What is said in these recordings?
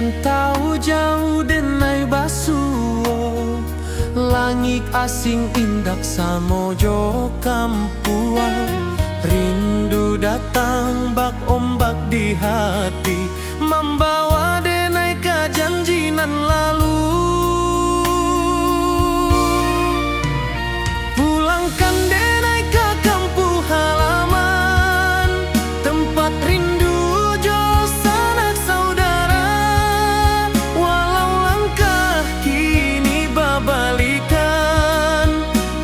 Rantau jauh denai basuo, langit asing indak samojo kampuan. Rindu datang bak ombak di hati, membawa denai ke janjinan lalu. Pulangkan denai ke kampung halaman, tempat rindu jo sanak saudara. Walau langkah kini babalikan,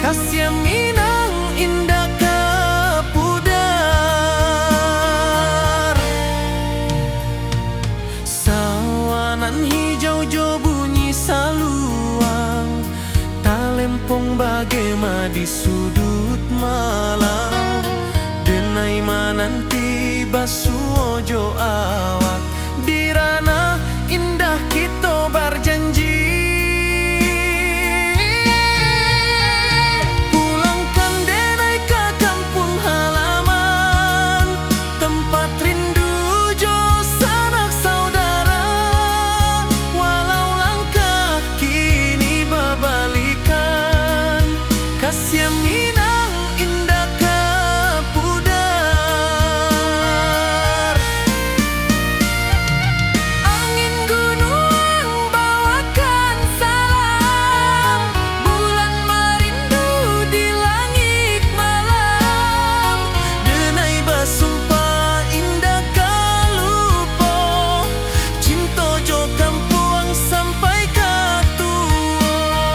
kasih minang indah ke pudar. Sawanan hijau jo bunyi saluang, talempong bagema di sudut malam. Denai mananti basuo jo awak, di ranah indah kita berjanji. Pulangkan denai ke kampung halaman, tempat rindu jo sanak saudara. Walau langkah kini babalikan, kasih minang indah ke pudar. Angin gunung bawakan salam, bulan merindu di langit malam. Denai basumpah indah kalupo, cinta jo kampuang sampai ke tua.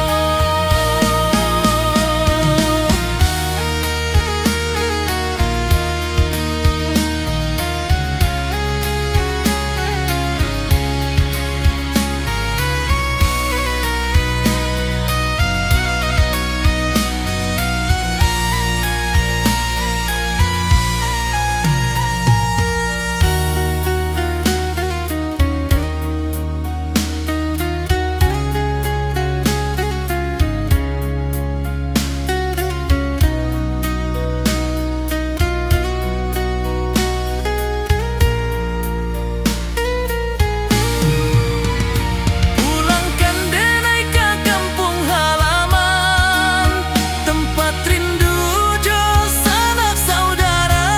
Pulangkan denai ke kampung halaman, tempat rindu jo sanak saudara.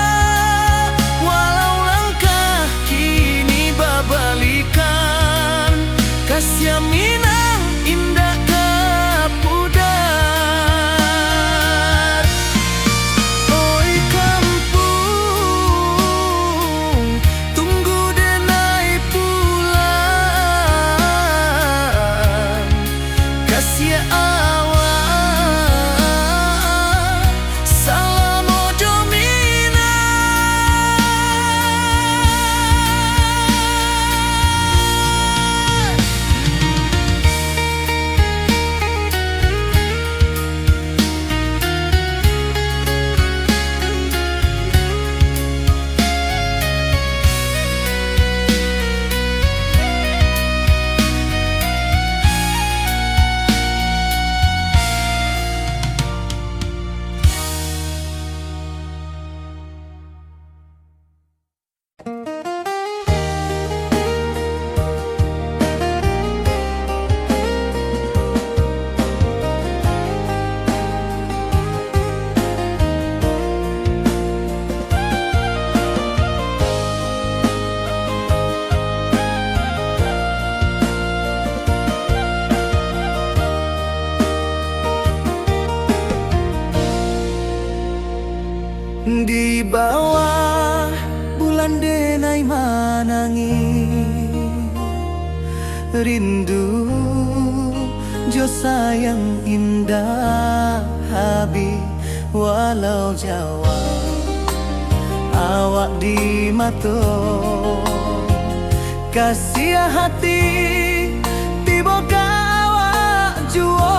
Walau langkah kini babalikan, kasih minang indah ke pudar. Oi kampung, tunggu denai pulang. Kasih awak salam ojo minang. Di bawah bulan denai manangi, rindu jo sayang indah habi. Walau jawa awak di mato, kasih hati tiba ka awak juo.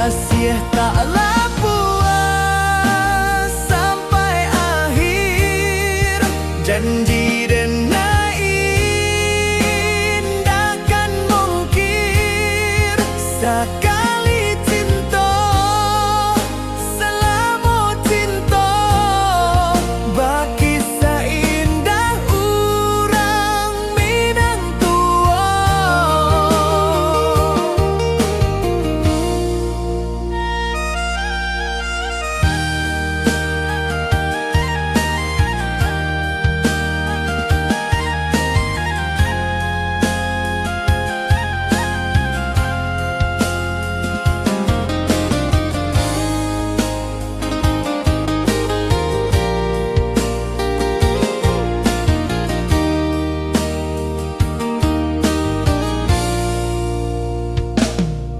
Kasih taklah puas sampai akhir, janji denai indah kan mungkir. Sekali cinta selama cinta, baki seindah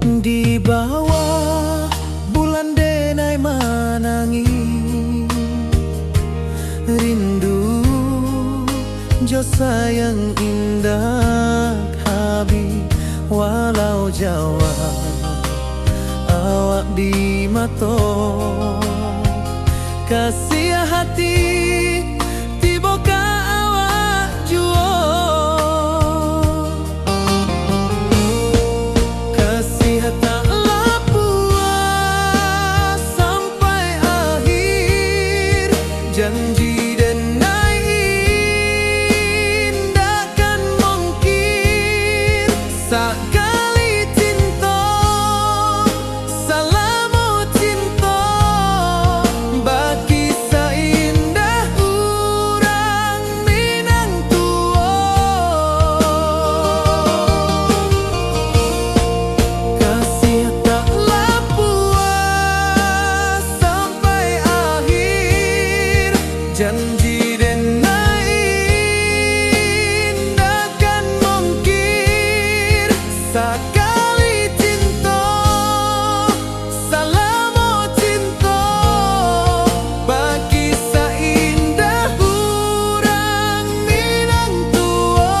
Di bawah bulan denai manangi rindu jo sayang indah habi walau Jawa awak di mato kasih hati tiba ka awak juo kasih taklah puas sampai akhir janji denai indahkan mungkin sekali cinta salamu cinta bagi seindah urang Minang tua kasih taklah puas sampai akhir janji denai indahkan mungkin sekali cinta salamu cinta bagi seindah urang Minang tua.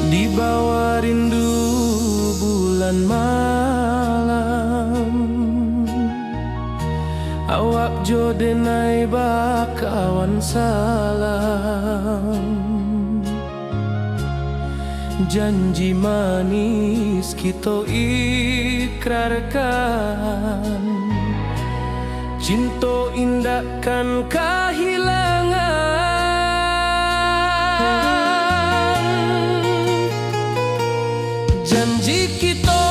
Di bawah rindu bulan malam awak jo denai bakawan salam janji manis kita ikrarkan cinta indahkan kehilangan janji kita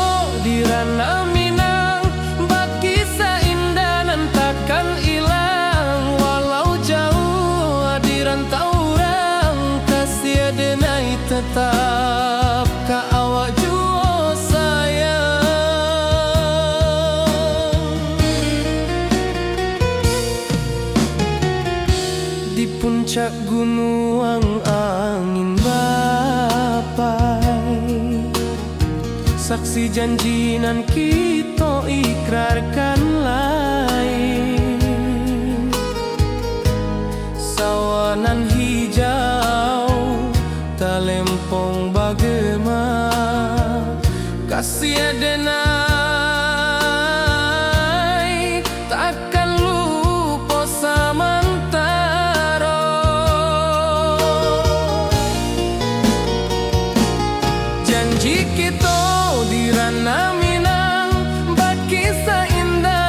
di ranah Minang bagi seindah nan takkan hilang walau jauh di rantau orang kasih denai tetap ka awak jua sayang di puncak gunung angin bapai saksi janji nan kita ikrarkan lain sawanan hijau talempong bagema kasih denai takkan lupa samantara janji kita di ranah Minang bagi seindah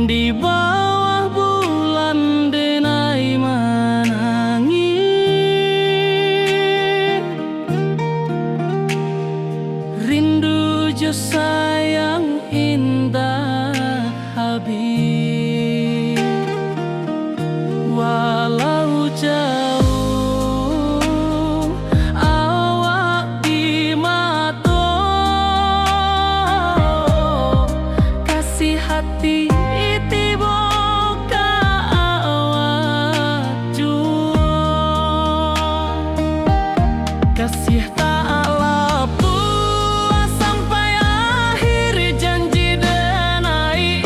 Di bawah bulan denai menangis, rindu jo sayang indah habis. Walau jauh awak di mata, kasih hati kasih tak puas sampai akhir, janji denai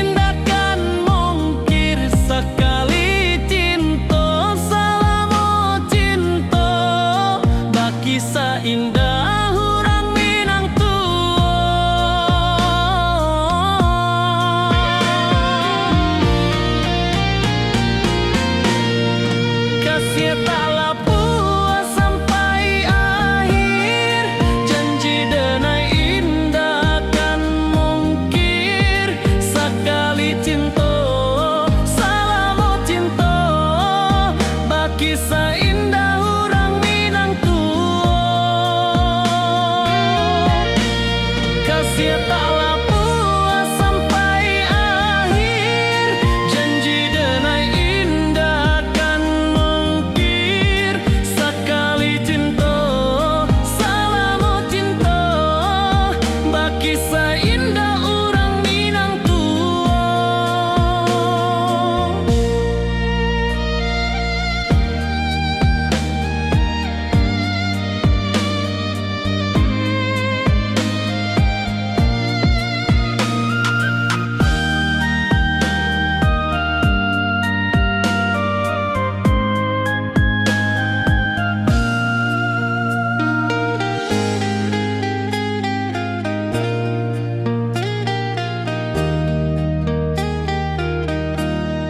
indah kan mungkir sekali cinta, selama cinta baki seindah orang Minang tua. Kasih taklah puas sampai akhir, janji denai indah kan mungkir sekali cinta, selama cinta baki seindah orang Minang tua. Kasih taklah puas sampai akhir, janji denai indah kan mungkir sekali cinta, selama cinta baki seindah orang Minang tua.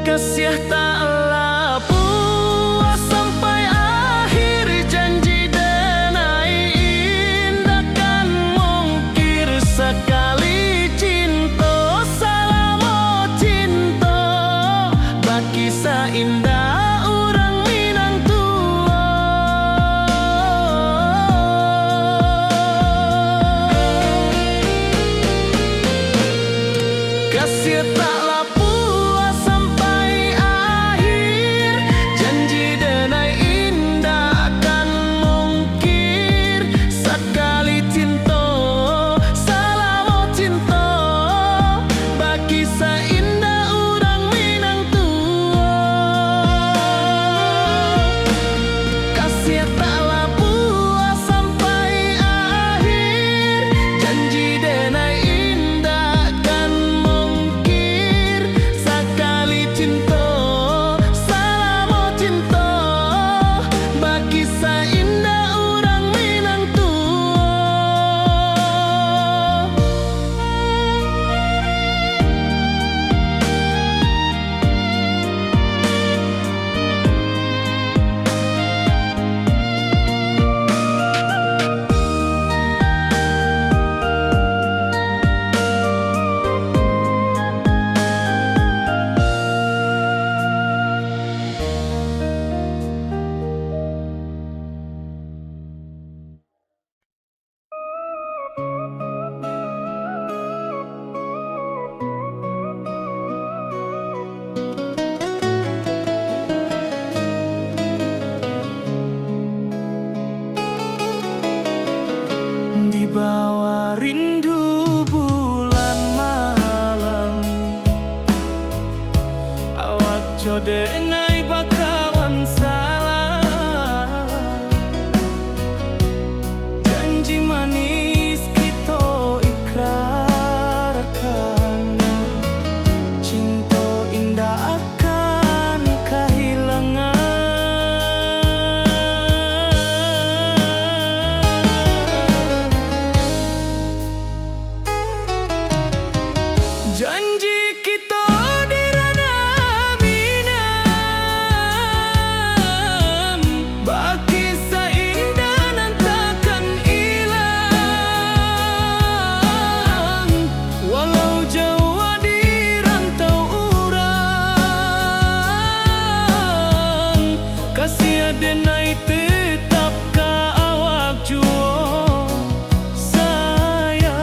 Kasih taklah puas sampai akhir, janji denai indah kan mungkir sekali cinta, selama cinta baki seindah orang Minang tua. Kasih taklah puas sampai akhir, janji denai indah kan mungkir sekali cinta, selama cinta baki seindah orang Minang tua. Kasih taklah puas sampai akhir, janji denai indah kan mungkir sekali cinta, selama cinta baki seindah orang Minang tua. Di bawah rindu bulan malam, awak jo denai bakawan salah, janji manis kita ikrarkan, cinta indah kita di ranah minang, bagi seindah nan takkan hilang. Walau jauh di rantau urang, kasih adenai tetap ka awak juo sayang.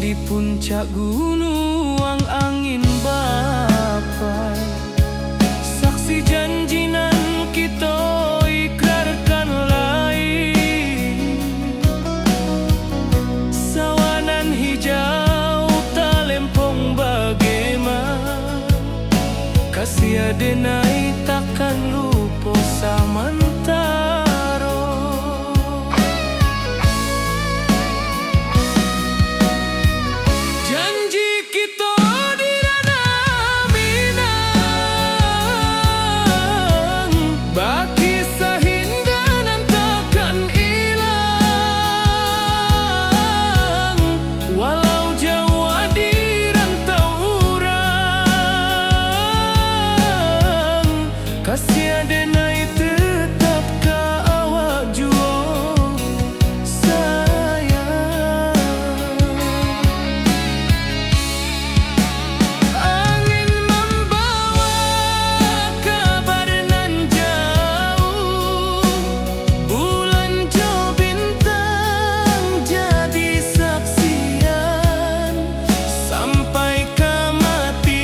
Di puncak gunung angin bapai, saksi janji nan kita ikrarkan lain. Sawanan hijau talempong bagaimana, kasih adenai takkan lupa samantaro. Janji kita di ranah minang, bagi sahinda nan takkan hilang. Walau jauh di rantau urang, kasih adenai tetap ka awak juo sayang. Angin membawa kabar nan jauh, bulan jo bintang jadi saksian. Sampai ke mati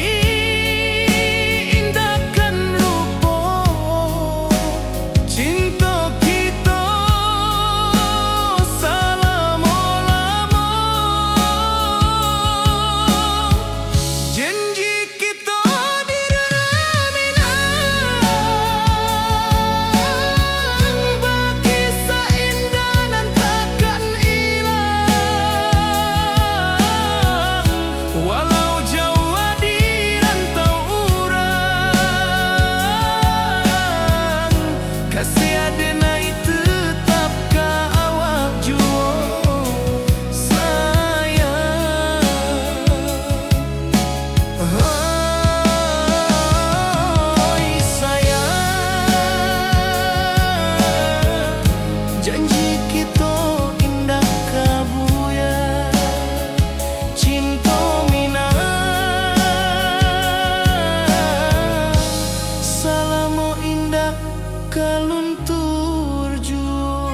indahkan lupa cinta kita selama-lama. Janji kita di ranah minang, bagi seindah nan takkan hilang. Walau jauh di rantau urang, kasih adenai tetap ka awak juo sayang. Oi sayang, janji kita indah kabuya, cinta minang, salamo indah kaluntur juo.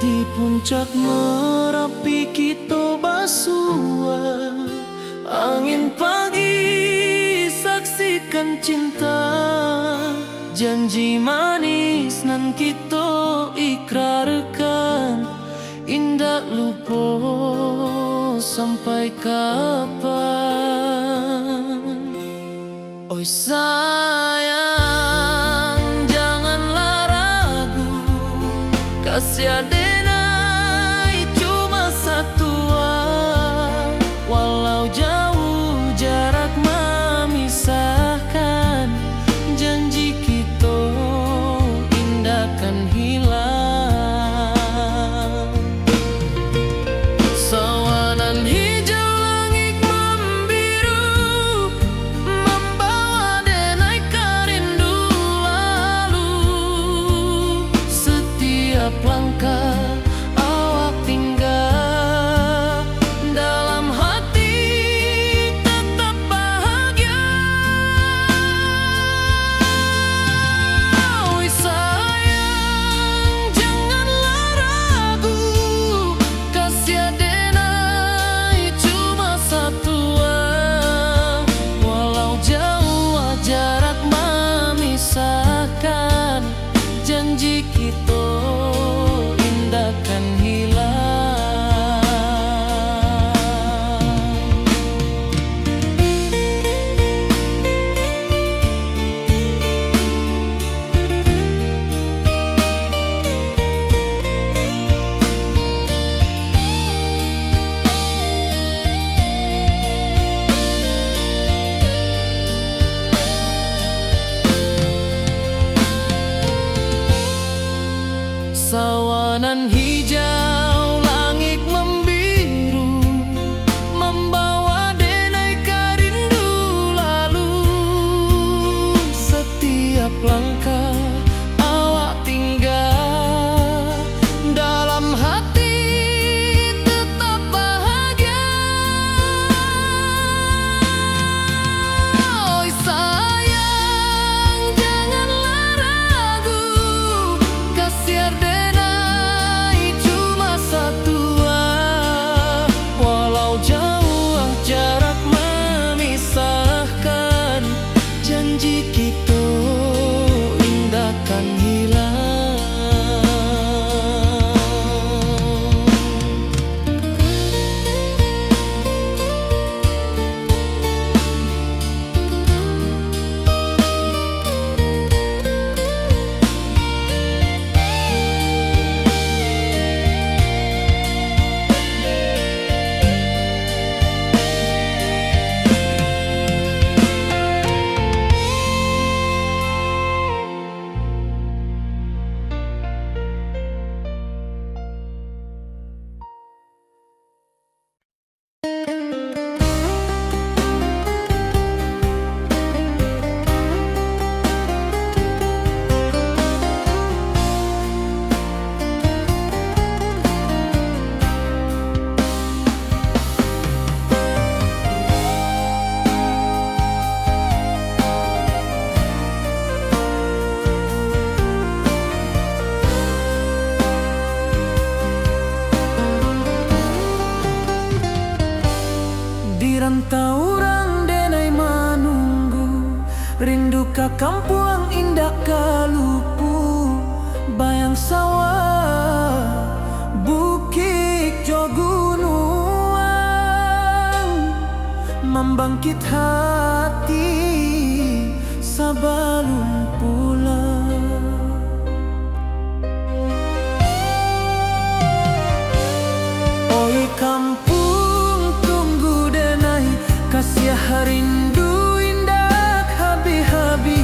Di puncak Merapi kita basua, angin pagi saksikan cinta. Janji manis nan kita ikrarkan, indah lupa sampai kapan. Oi sayang, janganlah ragu, kasih adenai cuma satuan. Walau jauh jarak memisahkan, janji kita indahkan hilang. Sawanan hijau langit membiru, membawa denai kerindu lalu. Setiap langkah Jalanan hijau, langit membiru, membawa denai rindu lalu. Setiap langkah awak tinggal, dalam hati tetap bahagia. Oi sayang, janganlah ragu, kasih denai cuma satu. Walau jauh jarak memisahkan, janji kita indahkan hilang. Di rantau orang denai menunggu, rindu ke kampung indah kalupu. Bayang sawah, bukit jo gunung, membangkit hati sebelum pulang. Oi kampung tunggu denai, kasih rindu indah habi-habi.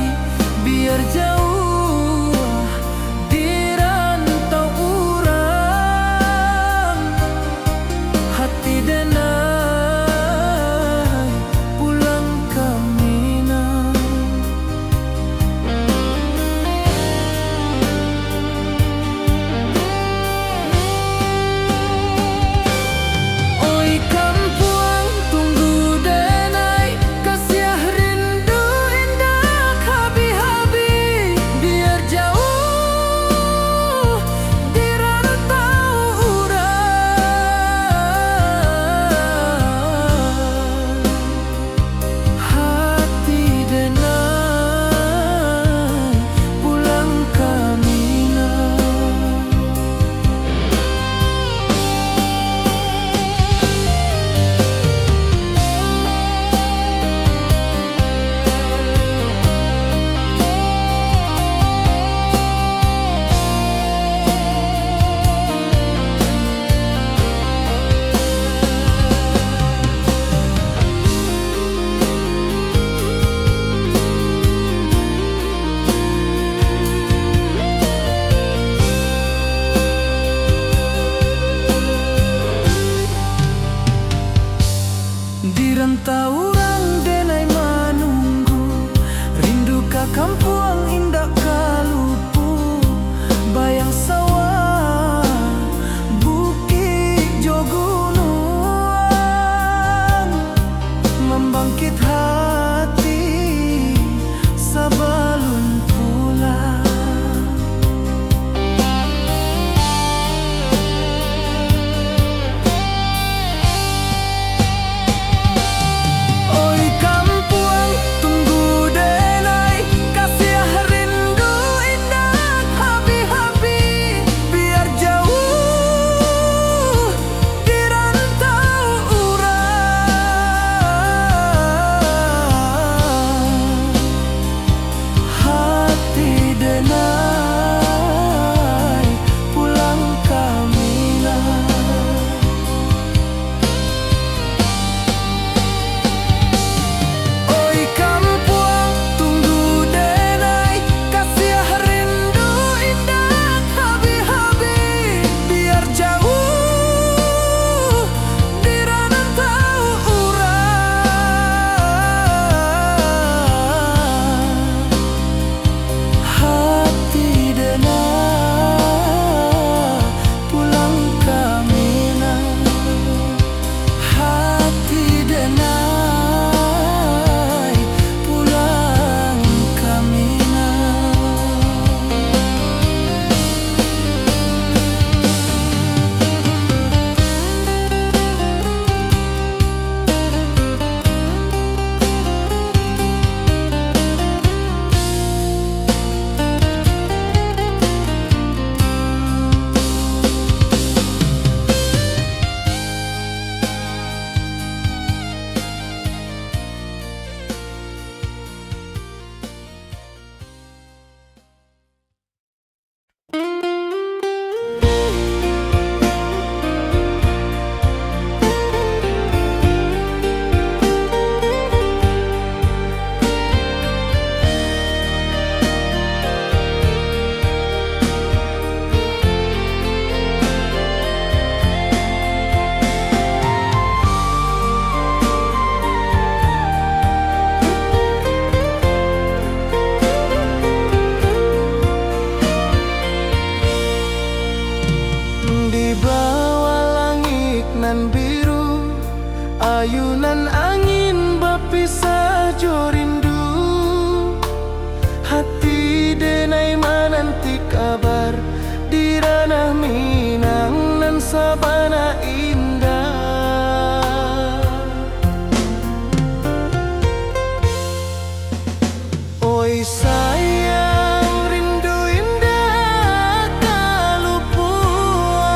Biar jauh di rantau urang, hati denai pulang ke Minang. beri kabar di ranah Minang nan sabana indah. Oi sayang, rindu indah kalupua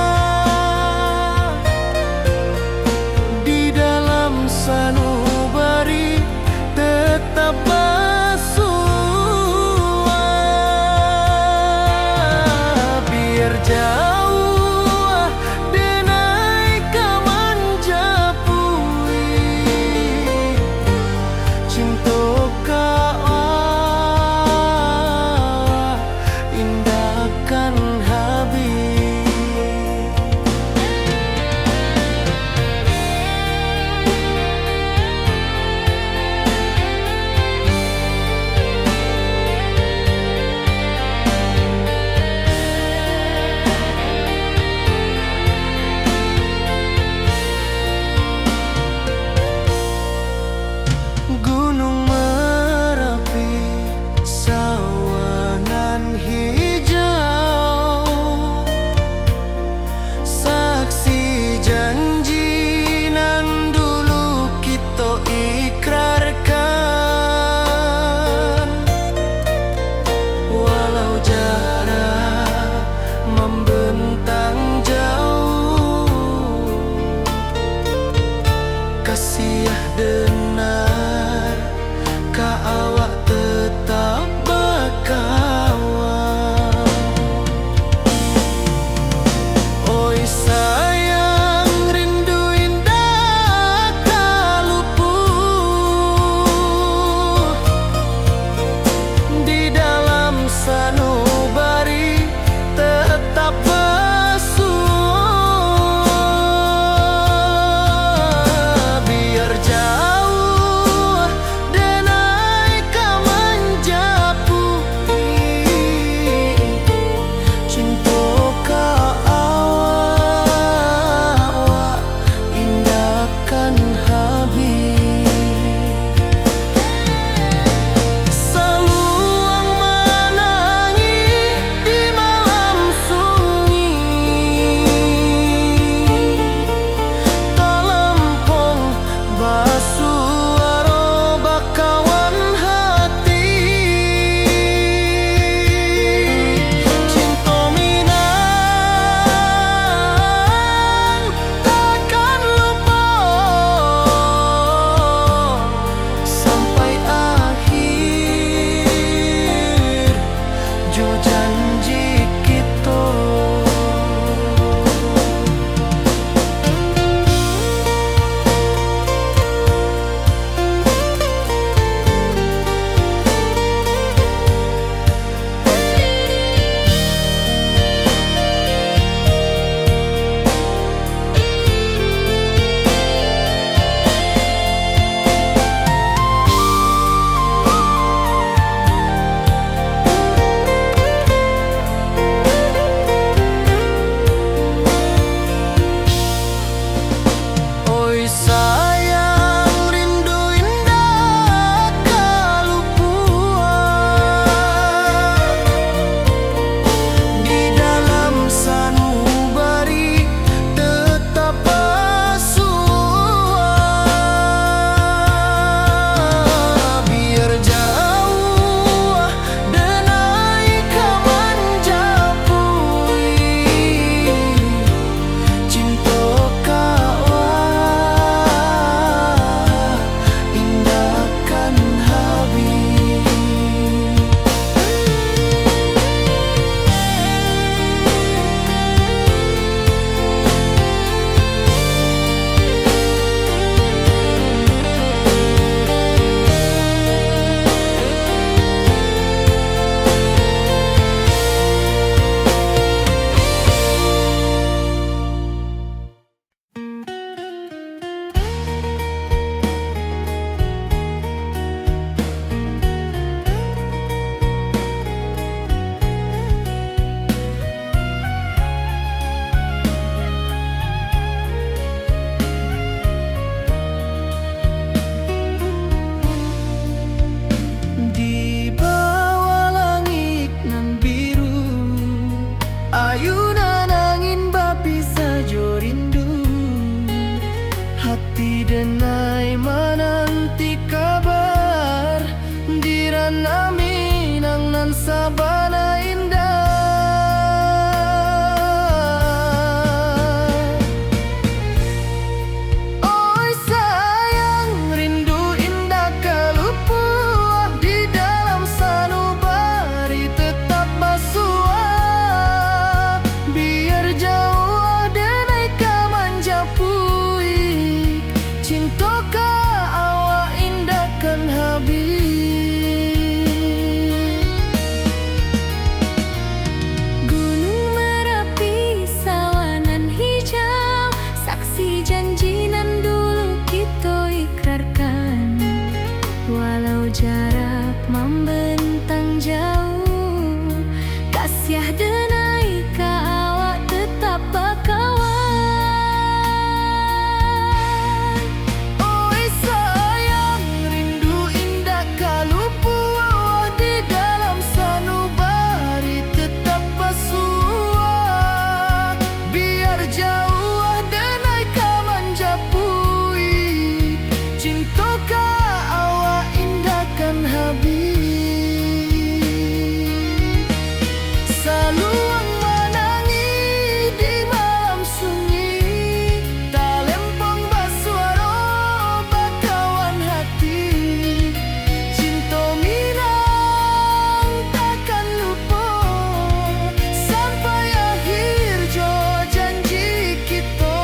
di dalam sanubari tetap bersua. sabana indah. Oi sayang, rindu indah kalupua di dalam sanubari tetap basua. Biar jauh denai ka manjapui, cinta ka awak indah kan habis. Gunung Merapi, sawanan hijau, saksi janji nan dulu kita ikrarkan. Walau jarak membentang jauh, kasih denai ka awak tetap bakawan. Oi sayang, rindu indah kalupua di dalam sanubari tetap basua. Biar jauh denai ka manjapui, cinta ka awak indah kan habis. Saluang menangi di malam sunyi, talempong basuaro bakawan hati. Cinta minang takkan lupa sampai akhir jo janji kita.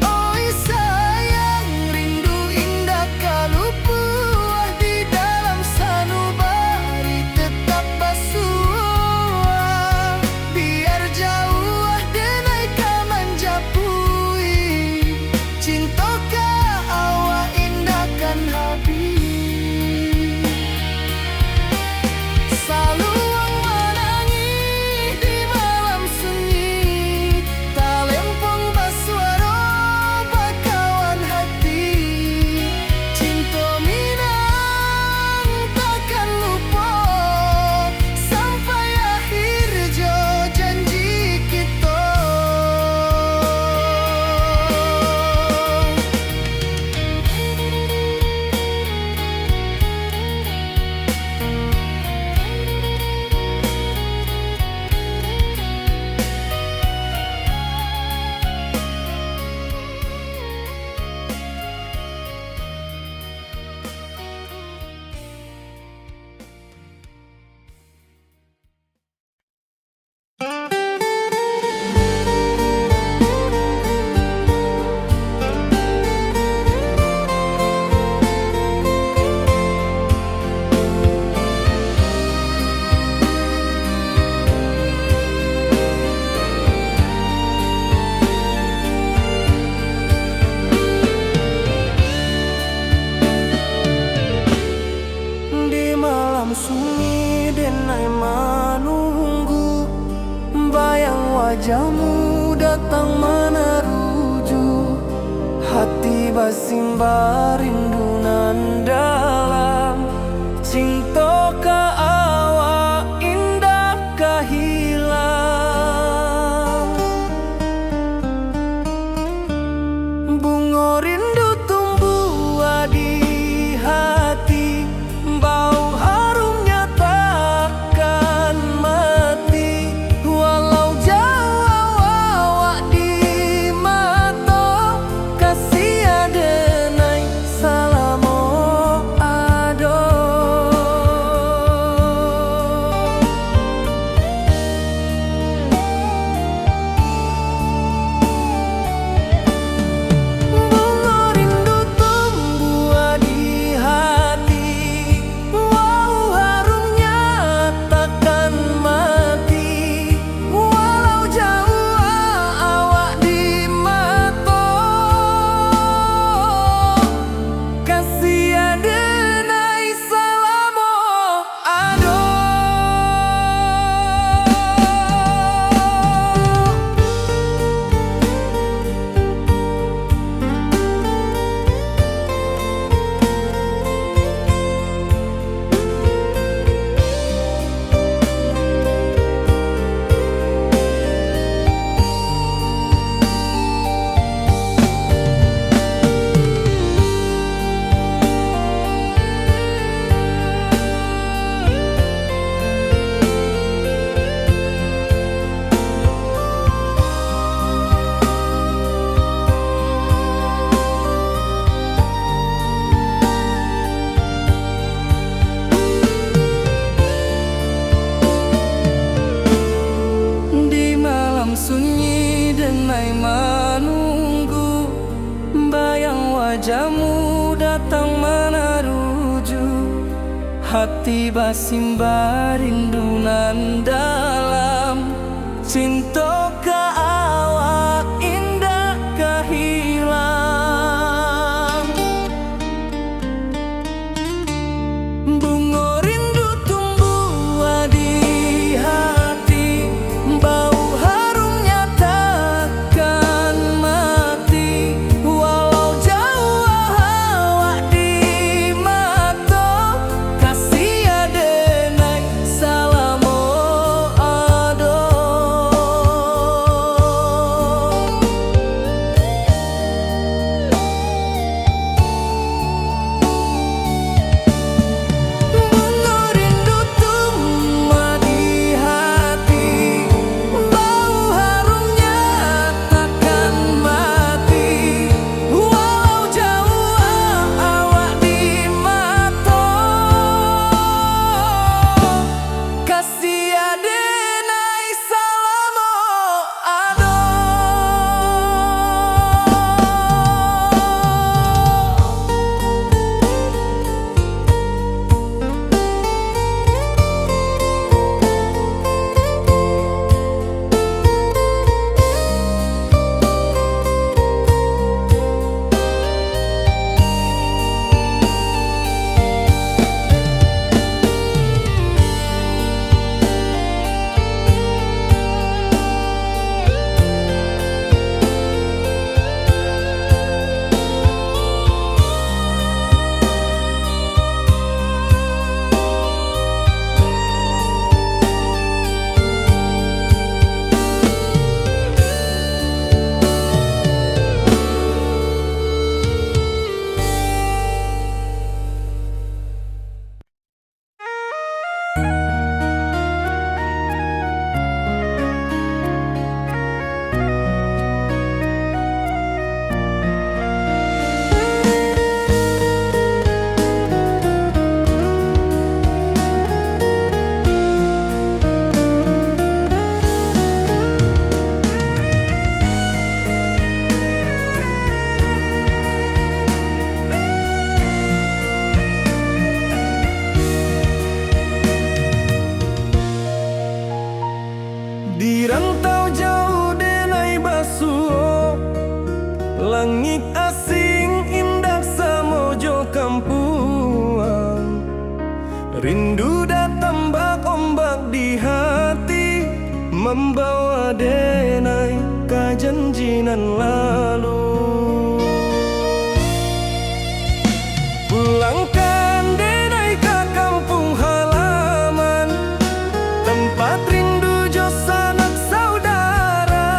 Oi sayang, rindu indah kalupua di dalam sanubari tetap basua. Biar jauh denai ka manjapui, cinta ka awak indah kan habis. Saluang menangi di malam sunyi, talempong basuaro bakawan hati. Cinta minang takkan lupa sampai akhir jo janji kita. Di malam sunyi denai menunggu, bayang wajahmu datang meneruju. Hati basimba rindu nan dalam, cinta ka awak indah ka hilang. Bunga rindu tumbuh di hati, bau harumnya takkan mati. Walau jauh awak di mata, kasih denai salam wajahmu datang meneruju, hati basimba rindu nan dalam. Cinta ka awak indah kahilang. Bunga rindu tumbuh di hati, bau harumnya takkan mati. Walau jauh awak di mata, kasih adenai salamo ado. Bunga rindu tumbuh di hati, bau harumnya takkan mati. Walau jauh awak di mata, kasih adenai salamo ado. Di rantau jauh denai basuh, langit asing indah samojo kampuang. Rindu datang bak ombak di hati, membawa denai ka janjinan lalu. Pulangkan denai ke kampung halaman, tempat rindu jo sanak saudara.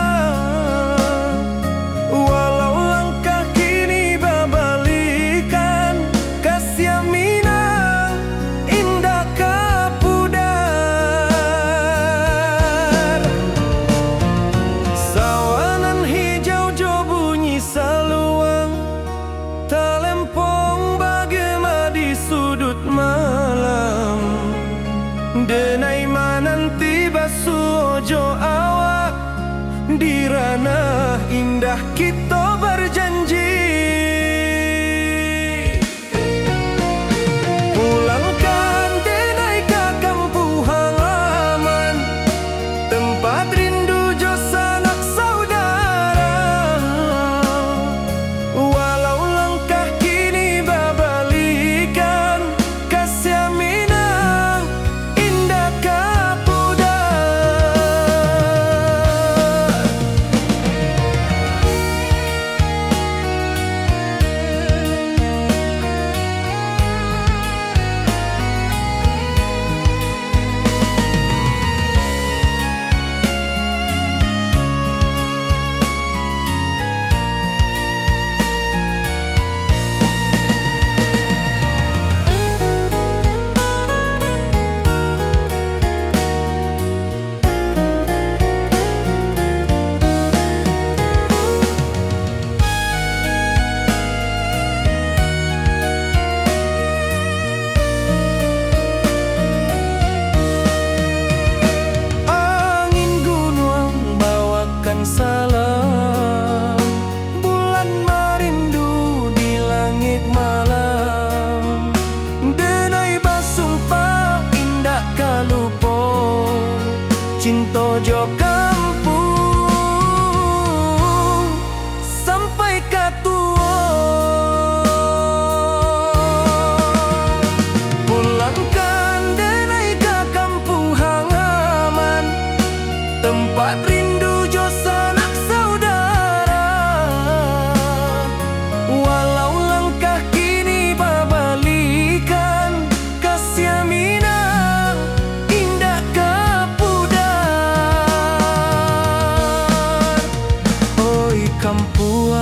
Walau langkah kini babalikan, kasih minang indah kapudar. Sawanan hijau jo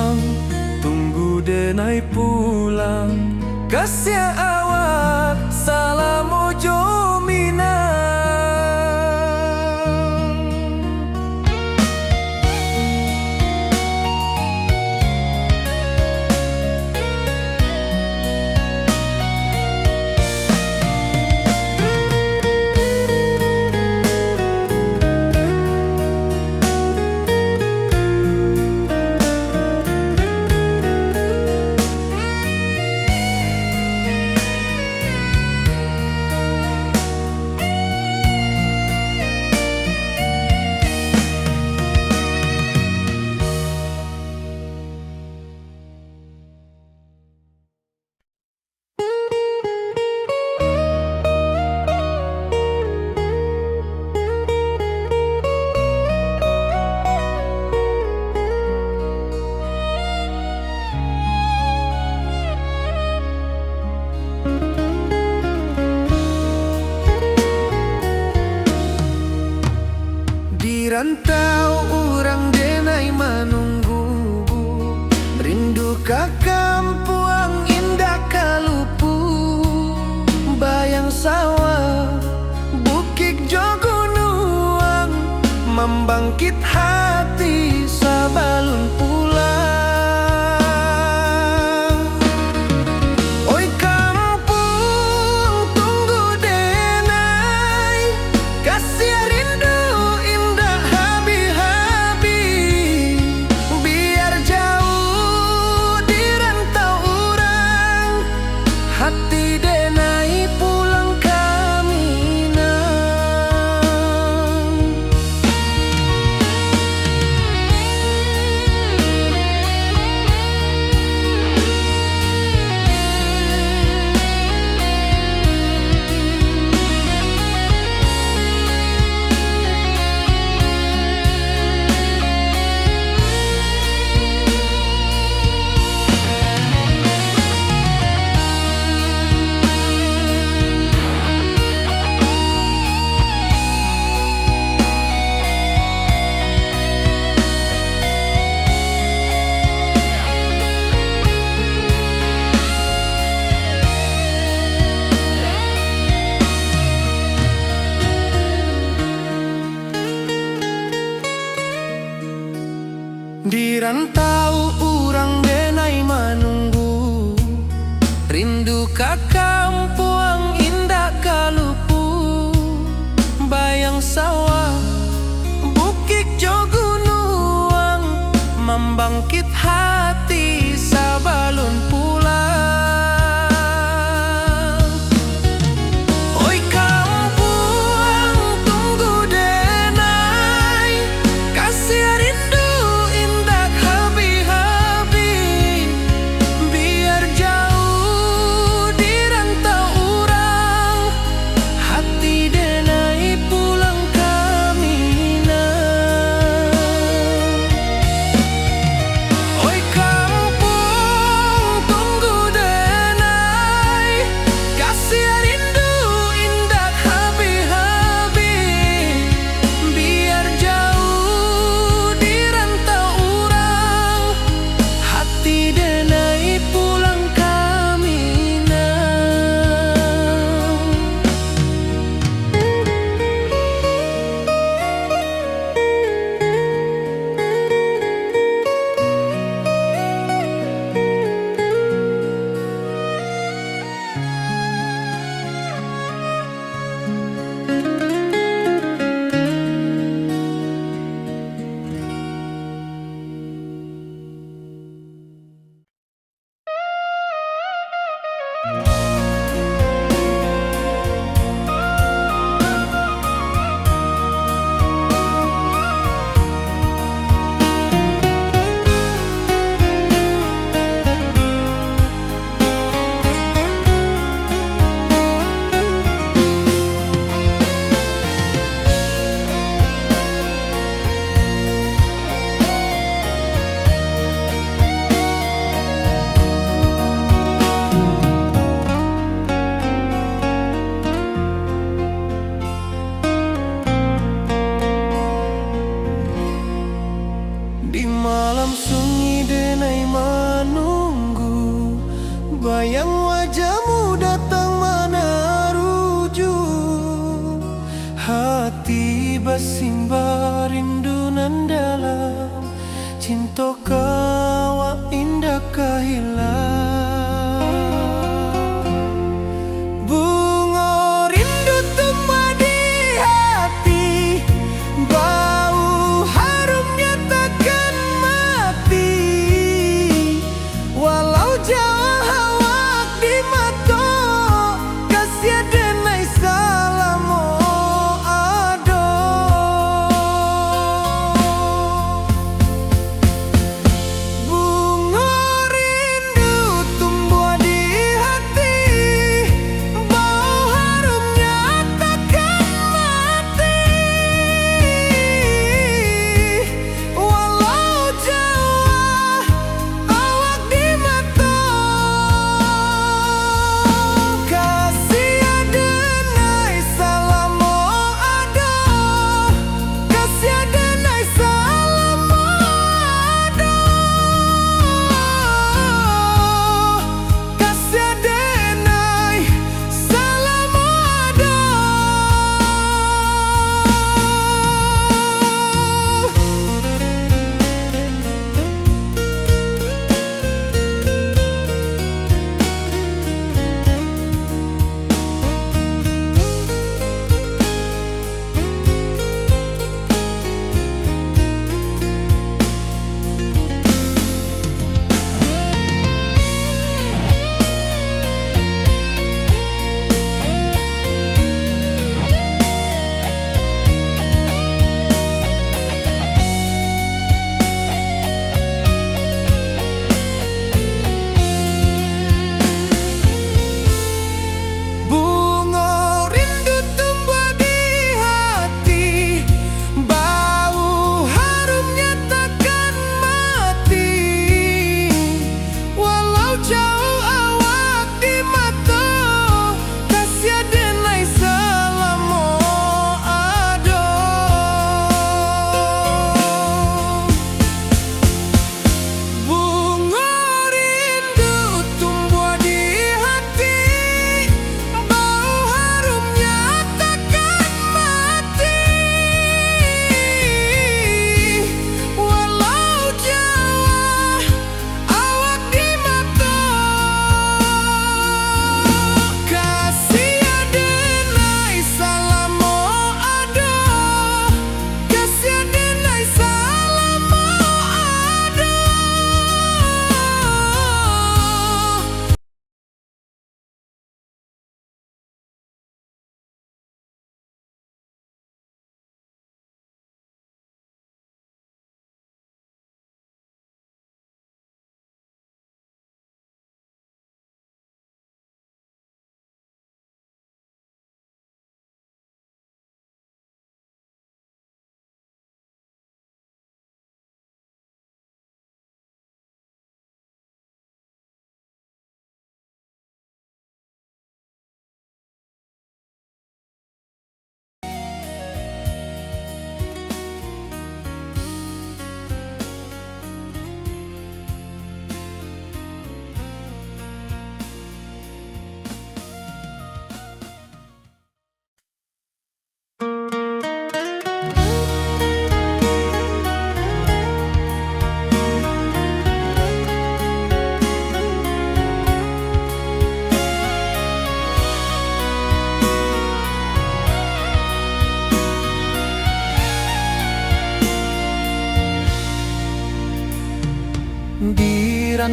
buang, tunggu denai pulang. Kasih awak salamu jomina. Di rantau orang denai menunggu, rindu ke kampung indah kalupu. Bayang sawah, bukit jogunuang, membangkit hati sabalun pulang. Oi kampung tunggu denai, kasih rindu indah habi-habi. Biar jauh di rantau orang, hati denai pulang kami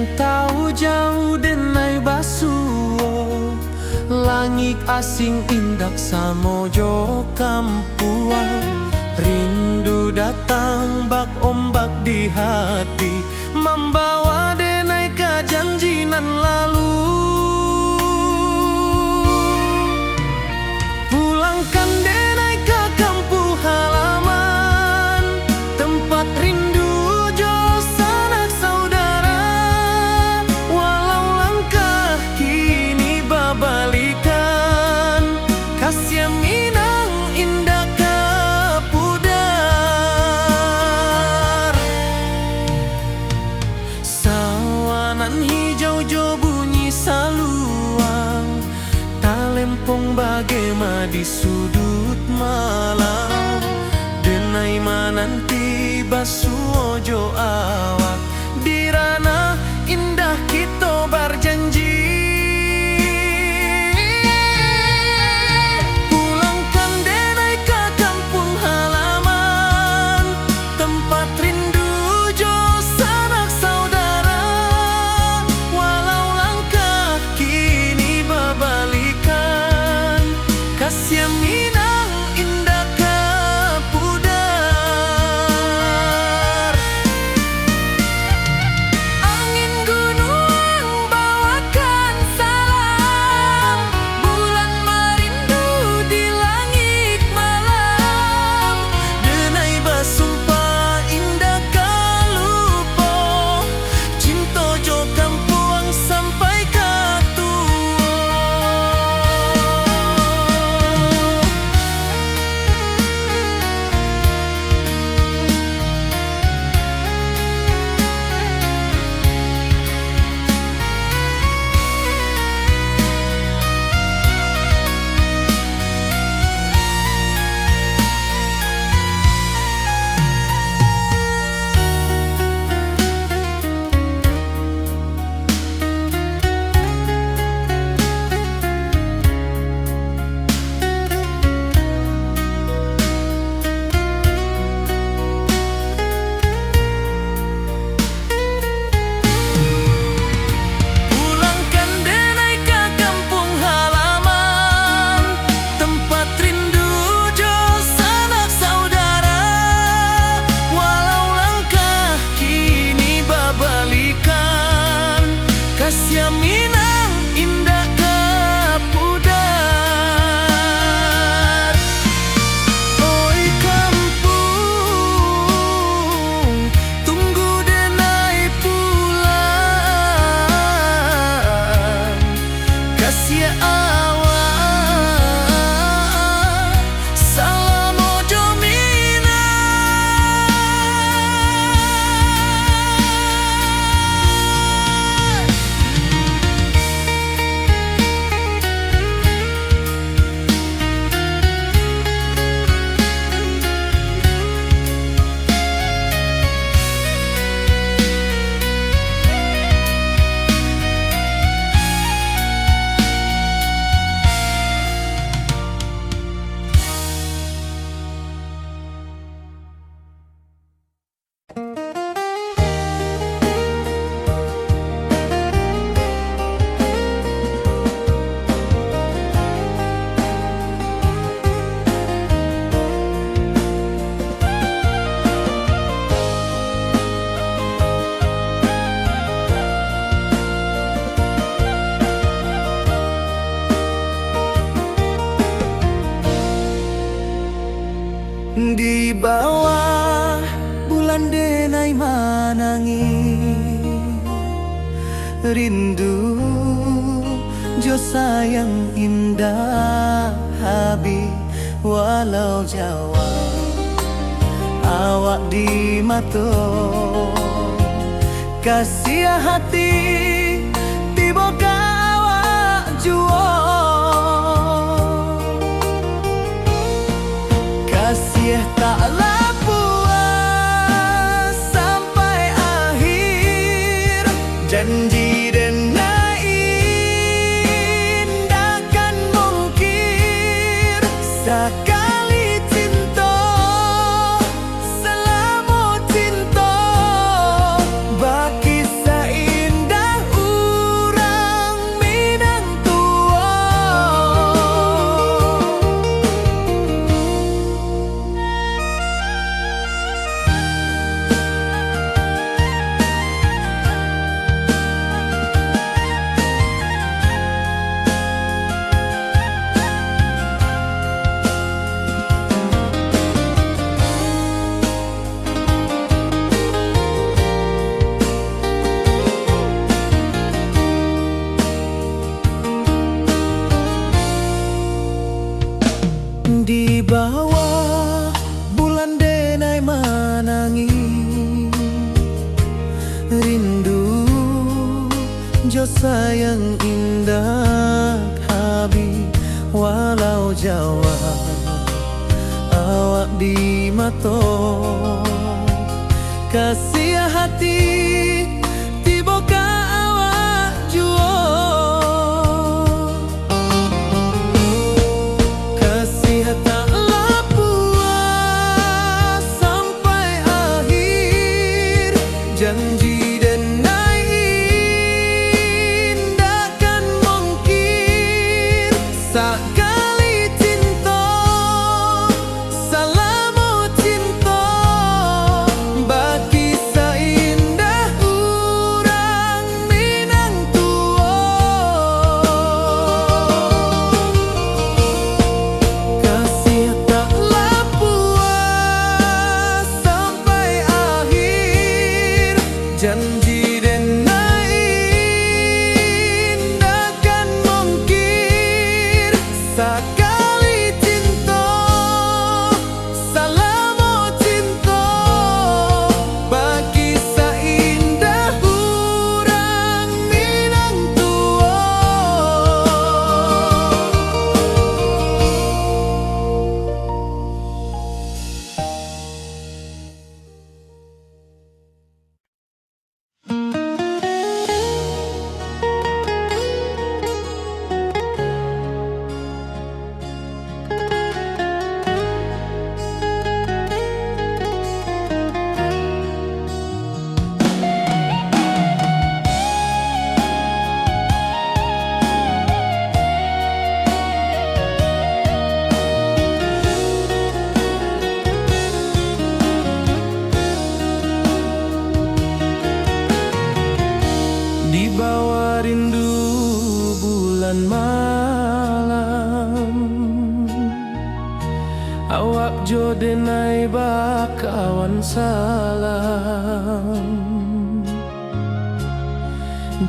rantau jauh denai basuo, langit asing indak samojo kampuang. Rindu datang bak ombak di hati, membawa denai ke janjinan lalu. Pulangkan denai ke kampung halaman, tempat rindu jo sanak saudara. Walau langkah kini babalikan, kasih Minang indah ke pudar. Sawanan hijau jo bunyi saluang, talempong bagema di sudut malam. Denai mananti basuo jo awak, di ranah indah kita berjanji. Pulangkan denai ke kampung halaman, tempat rindu jo sanak saudara. Walau langkah kini babalikan, kasih Minang indah ke pudar. Angin gunung bawakan salam, bulan merindu di langit malam. Denai basumpah indah kalupo, cinta jo kampuang sampai ke tua. Pulangkan denai ke kampung halaman, tempat rindu jo sanak saudara. Walau langkah kini babalikan, kasih Minang indah ke pudar. Oi kampung, tunggu denai pulang, kasih awak salam ojo Minang. Di bawah bulan denai manangi, rindu jo sayang indah habi. Walau Jawa awak di mato, kasih hati tiba ka awak juo. Kasih taklah puas sampai akhir, janji denai indah kan mungkir. Sekali cinta selama cinta, baki seindah Jo sayang indah habi walau Jawa awak di mato kasih hati tiba ka awak juo kasih tak puas sampai akhir janji sakali cinta salamu cinta bagi seindah urang Minang tua kasih taklah puas sampai akhir janji sakali cinta salamu cinta bagi seindah urang Minang tua di bawah rindu bulan malam awak jo denai bakawan salam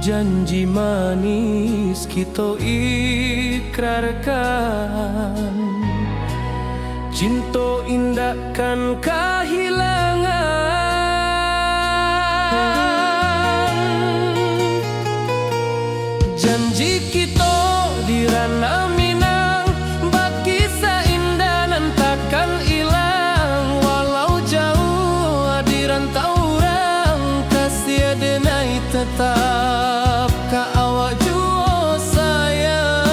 janji manis kita ikrarkan cinta indahkan kehilangan janji kita di ranah Minang bagi seindah nan takkan hilang walau jauh di rantau orang kasih denai tetap ka awak jua sayang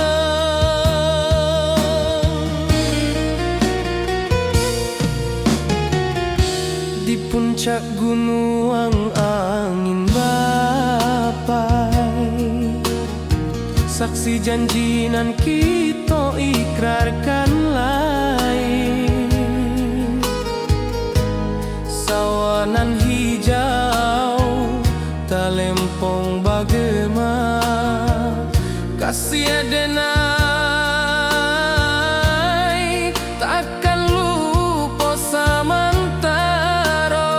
di puncak gunung angin bapai saksi janji nan kita ikrarkan lain sawanan hijau talempong bagema kasih denai takkan lupa samantara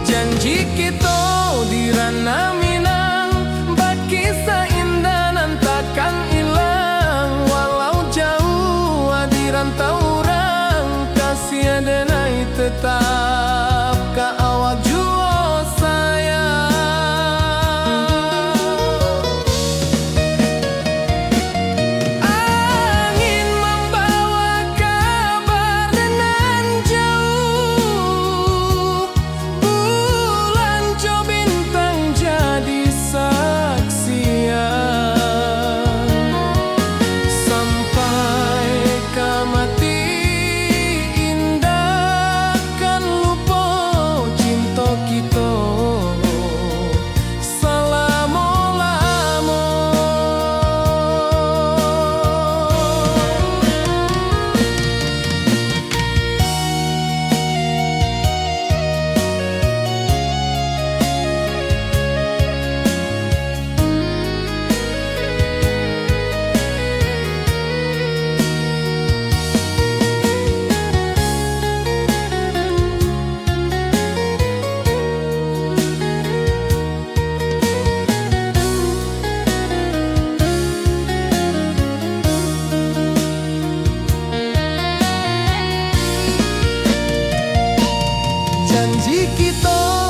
janji kita di ranah Minang bagi seindah nan takkan hilang walau jauh di rantau orang kasih denai tetap ka awak jua sayang angin membawa kabar nan jauh bulan jo bintang jadi saksian sampai kamati indah kan lupa cinta kita selama-lama janji kita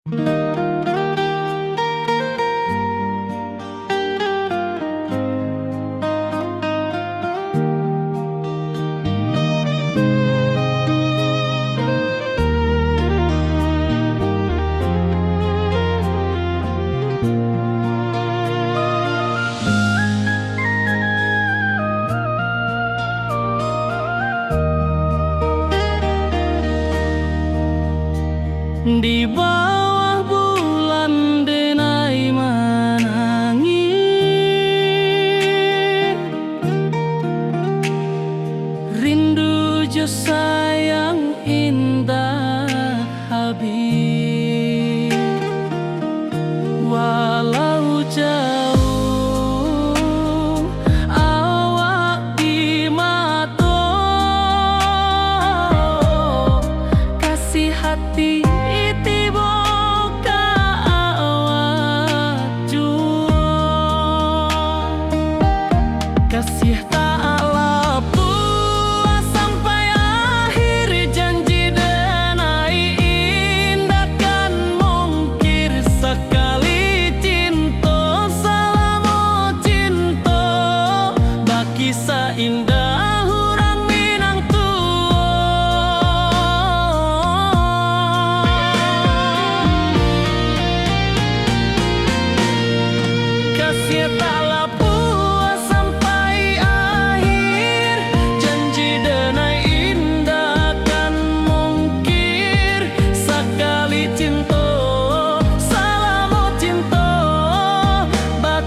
Di bawah bulan denai menangis, rindu jo sayang indah habis. Walau jauh awak di mata, kasih hati kasih taklah puas sampai akhir, janji denai indah kan mungkir sekali cinta selama cinta baki seindah hurang Minang tua. Kasih taklah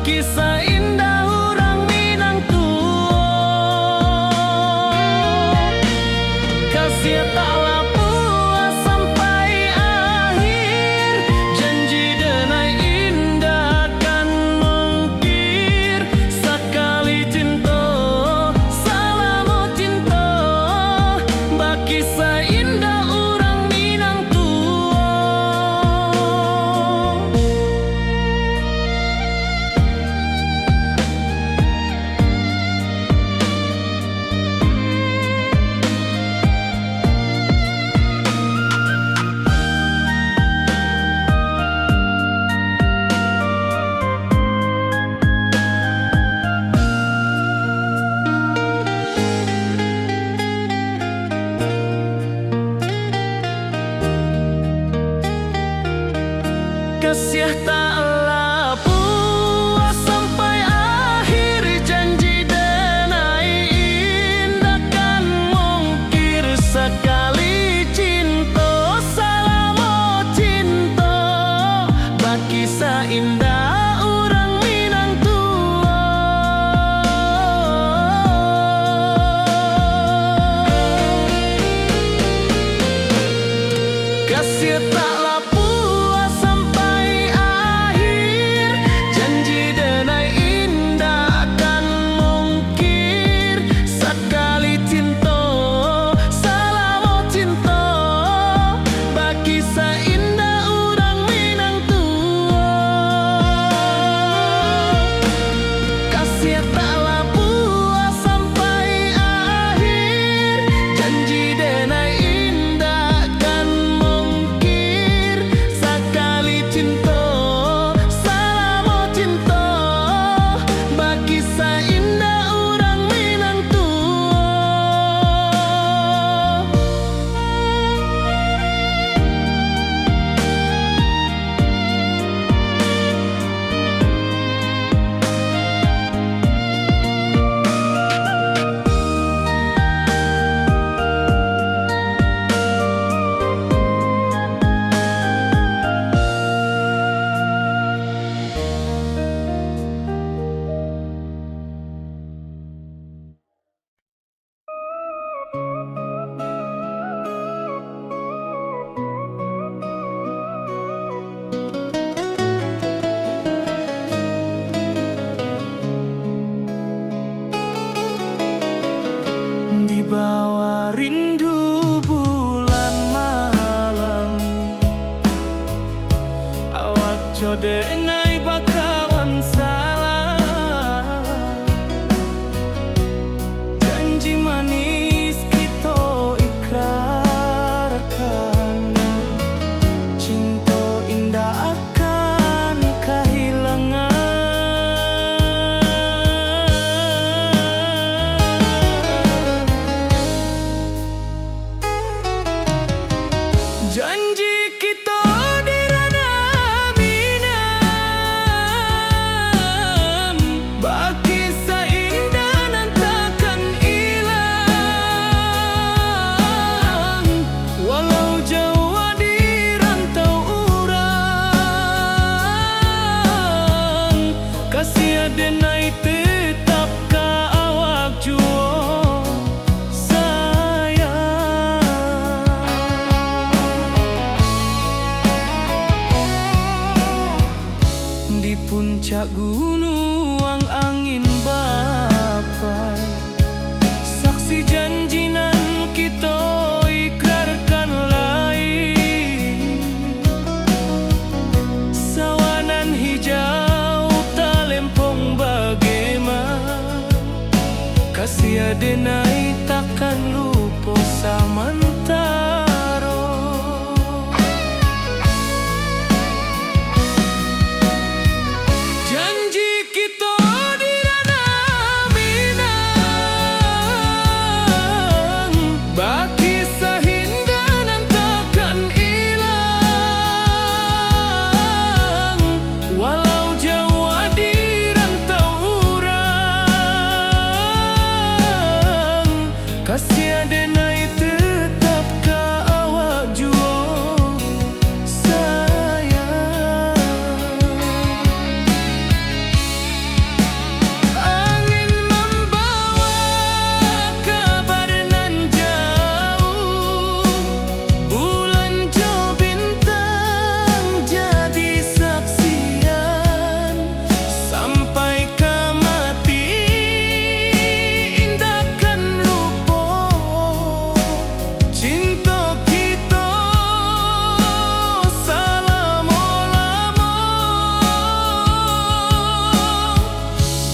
kisah indah orang Minang tua. Kasih taklah puas sampai akhir, janji denai indah kan mungkir sekali cinta selama cinta baki seindah orang Minang tua. Kasih taklah puas sampai akhir, janji denai indah kan mungkir sekali cinta selama cinta baki seindah orang Minang tua. Kasih taklah puas sampai akhir, janji denai indah kan mungkir sekali cinta selama cinta baki seindah orang Minang tua. Kasih taklah puas sampai akhir, janji denai indah kan mungkir sekali cinta selama cinta baki seindah orang Minang tua. Di bawah rindu bulan malam, awak jodenai bakawan salah, janji manis kita ikrarkan, cinta indah gunung angin bapai, saksi janji nan kita ikrarkan lain. Sawanan hijau talempong bagaimana, kasih adenai takkan lupa samantaro. Janji kita di ranah Minang, baki sahindanan takkan hilang. Walau jauh di rantau urang, kasih adenai tetap ka awak juo sayang. Angin membawa kabar nan jauh, bulan jo bintang jadi saksian. Sampai ke mati indahkan lupa cinta kita selama-lama.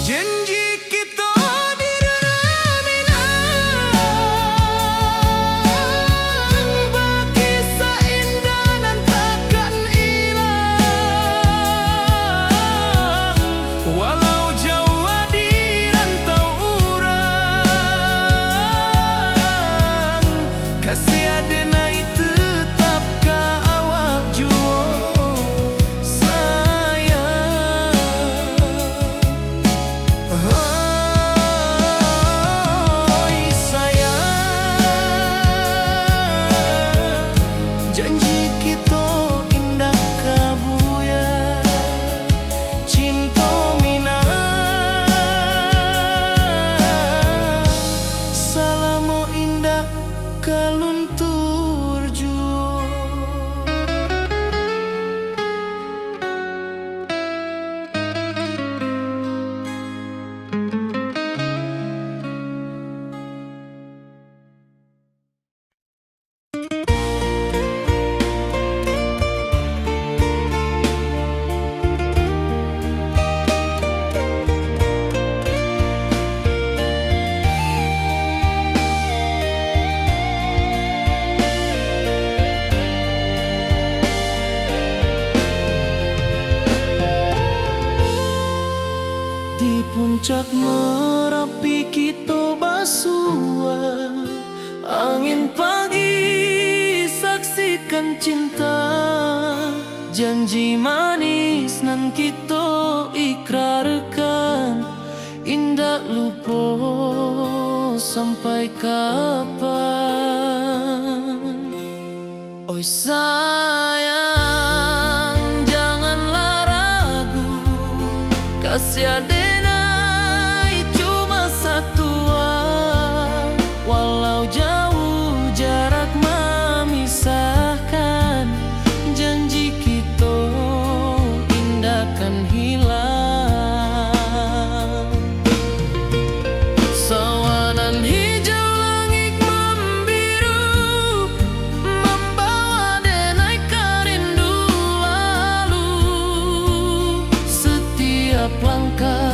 Janji kita di ranah Minang, baki seindah nan takkan hilang. Walau jauh di rantau urang, kasih adenai tetap ka awak juo sayang. Oi sayang, janji kita indah kabuya, cinta Minang salamo indah kaluntur juo. Di puncak Merapi kita basua, angin pagi saksikan cinta. Janji manis nan kita ikrarkan, indah lupa sampai kapan. Oi sayang, janganlah ragu, kasih adenai cuma satu. Walau jauh jarak memisahkan, janji kita indahkan hilang. Sawanan hijau langit membiru, membawa denai kerindu lalu. Setiap langkah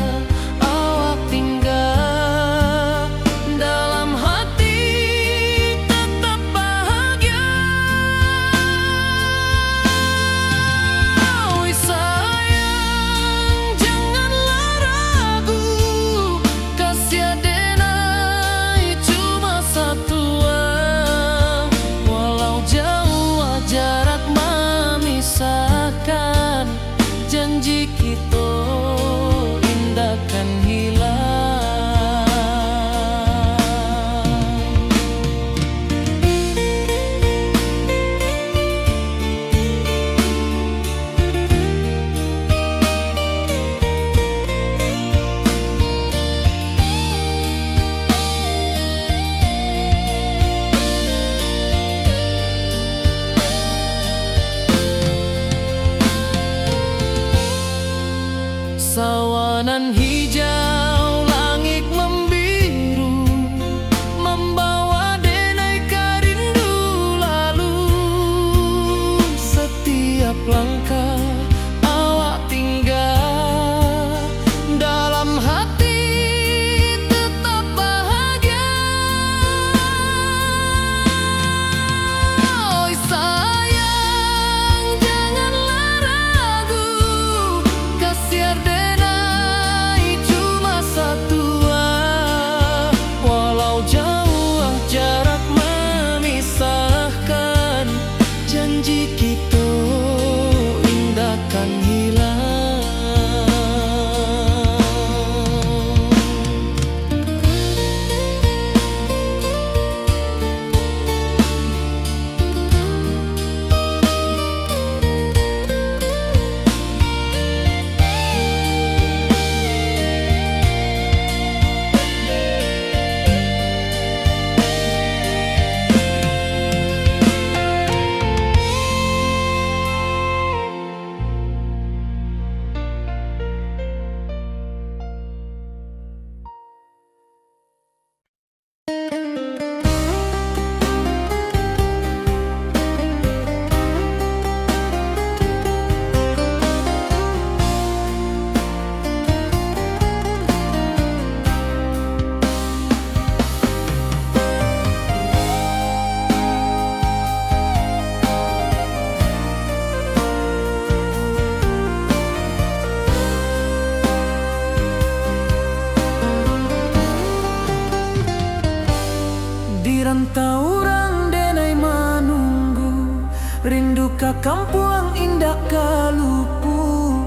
rantau orang denai manunggu, rindu ka kampung indah kalupu,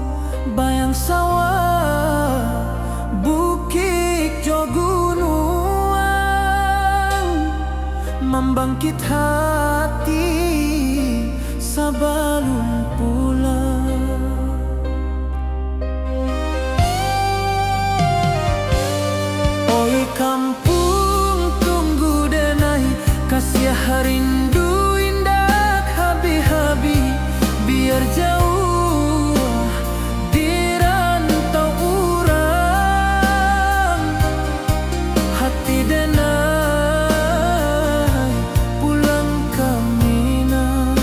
bayang sawah bukit jo gunung, membangkit hati sabalun pulang. Oi kampung tunggu denai, kasih rindu indah habi-habi, biar jauh di rantau urang, hati denai pulang ke Minang.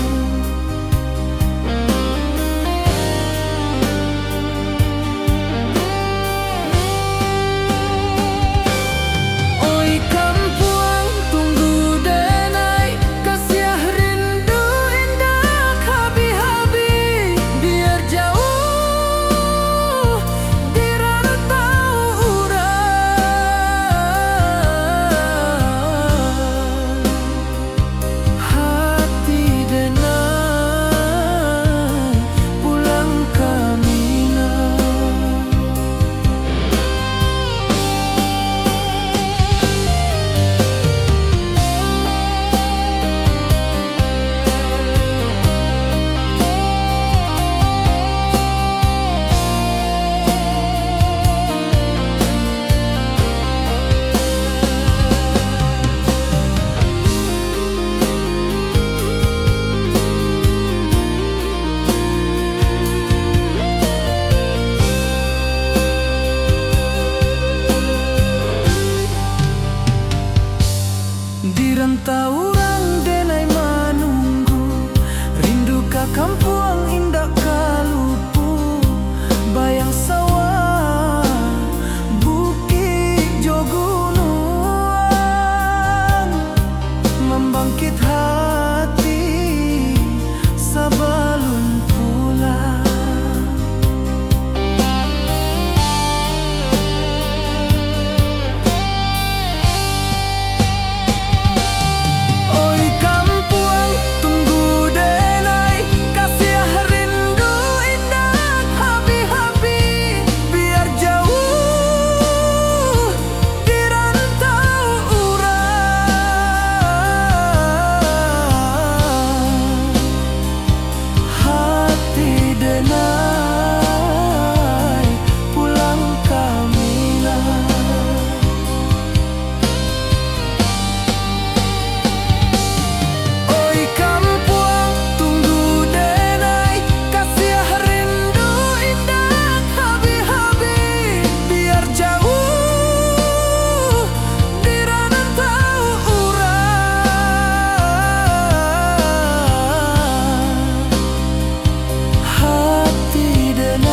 Oi kampung tunggu denai, kasih rindu indah habi-habi, biar jauh di rantau urang, hati denai pulang ke Minang. Di rantau orang denai manunggu, rindu ka kampung indah kalupu, bayang sawah bukit jo gunung, membangkit hati sabalun pulang. Oi kampung tunggu denai, kasih rindu indah habi-habi, biar jauh di rantau urang, hati denai pulang ke Minang. Oi kampung tunggu denai, kasih rindu indah habi-habi, biar jauh di rantau urang, hati denai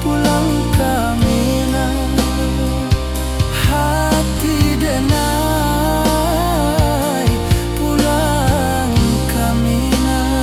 pulang ke Minang, hati denai pulang ke Minang.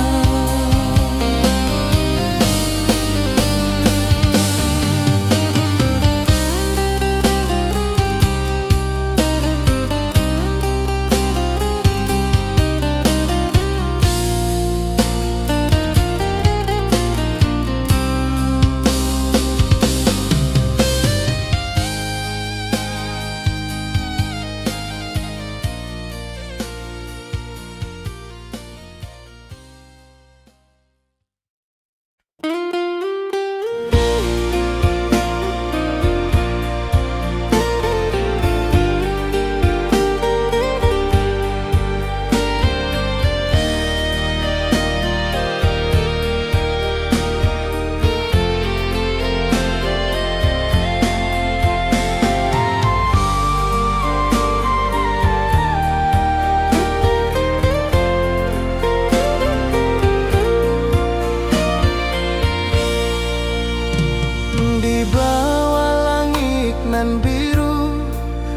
Di bawah langit nan biru,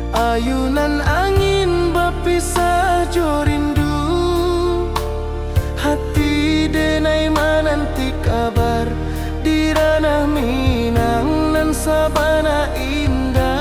ayunan angin berpisah jo rindu, hati denai menanti kabar di ranah Minang nan sabana indah.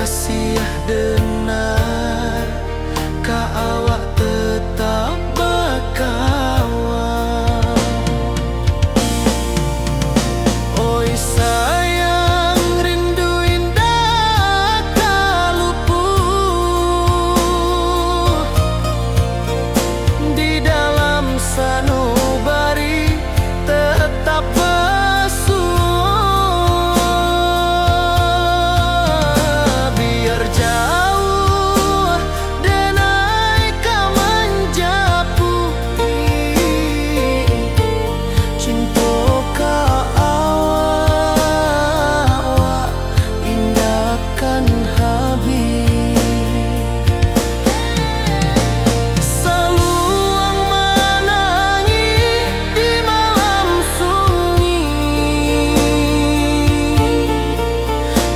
kasih denar, ka awak tetap bakawan. Oi sayang, rindu indah kaluput di dalam sanubari tetap basuh. Biar jauh denai ka menjapui, cinta ka awak indahkan habis. Saluang menangi di malam sunyi,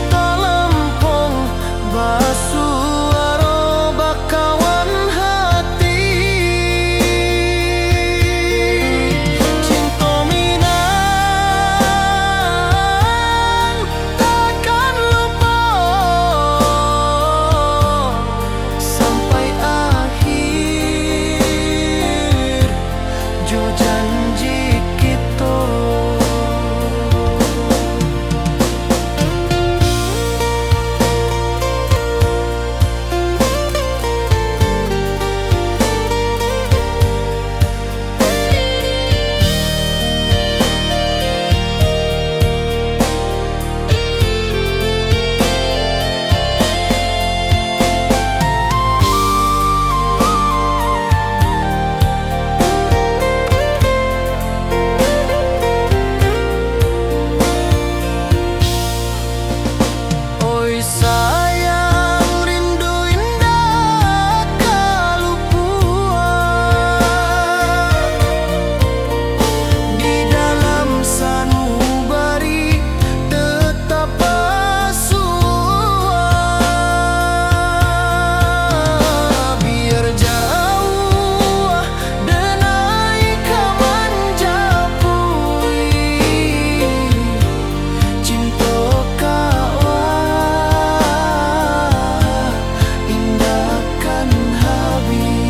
talempong basuh aro bakawan hati. Cinta minang takkan lupa sampai akhir jo janji kita. Oi sayang, rindu indah kaluput di dalam sanubari tetap basuh. Biar jauh denai ka menjapui, cinta ka awak indahkan habis.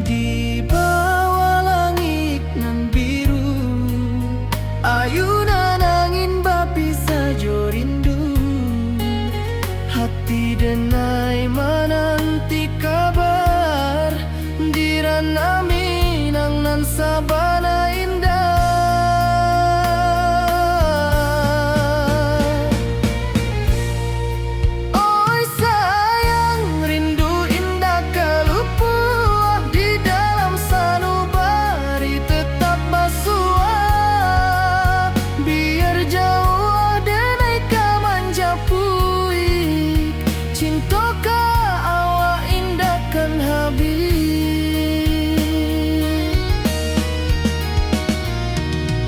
Di bawah langit nan biru, ayunan angin bapi sajo rindu. Hati denai menanti kabar di ranah Minang nan sabana indah. Oi sayang, rindu indah kaluput di dalam sanubari tetap basuh. Biar jauh denai ka menjapui, cinta ka awak indahkan habis.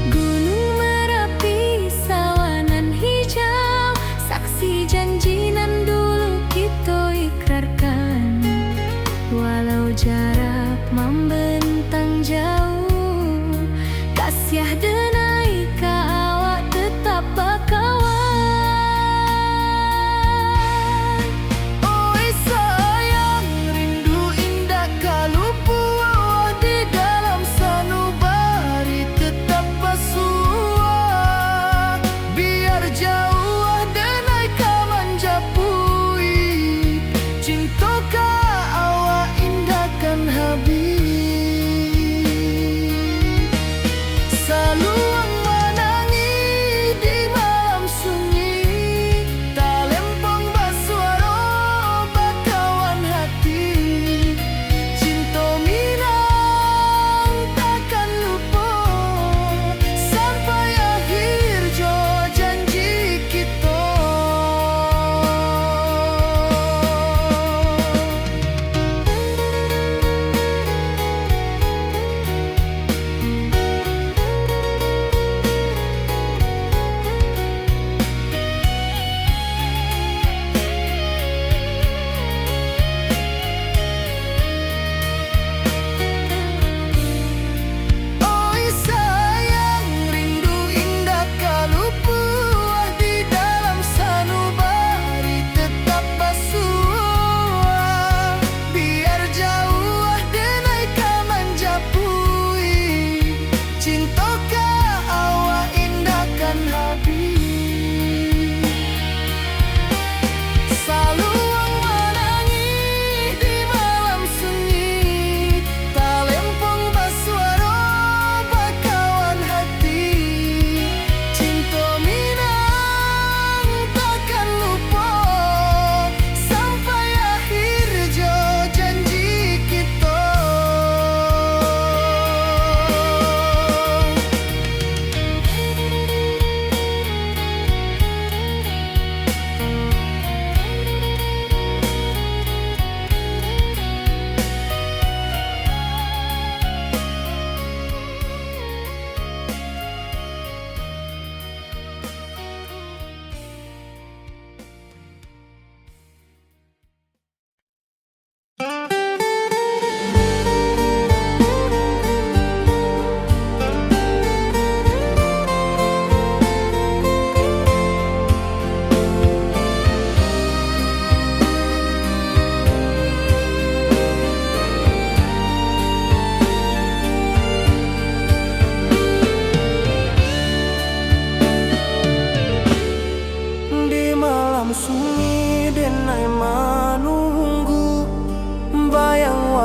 Gunung Merapi, sawanan hijau, saksi janji nan dulu kita ikrarkan. Walau jarak membentang jauh, kasih denai ka awak tetap bakawan.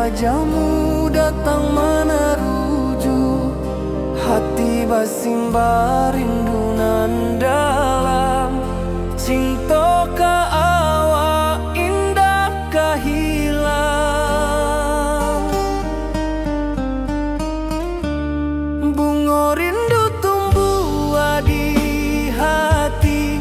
wajahmu datang meneruju, hati basimba rindu nan dalam. Cinta ka awak indah kahilang, bunga rindu tumbuh di hati,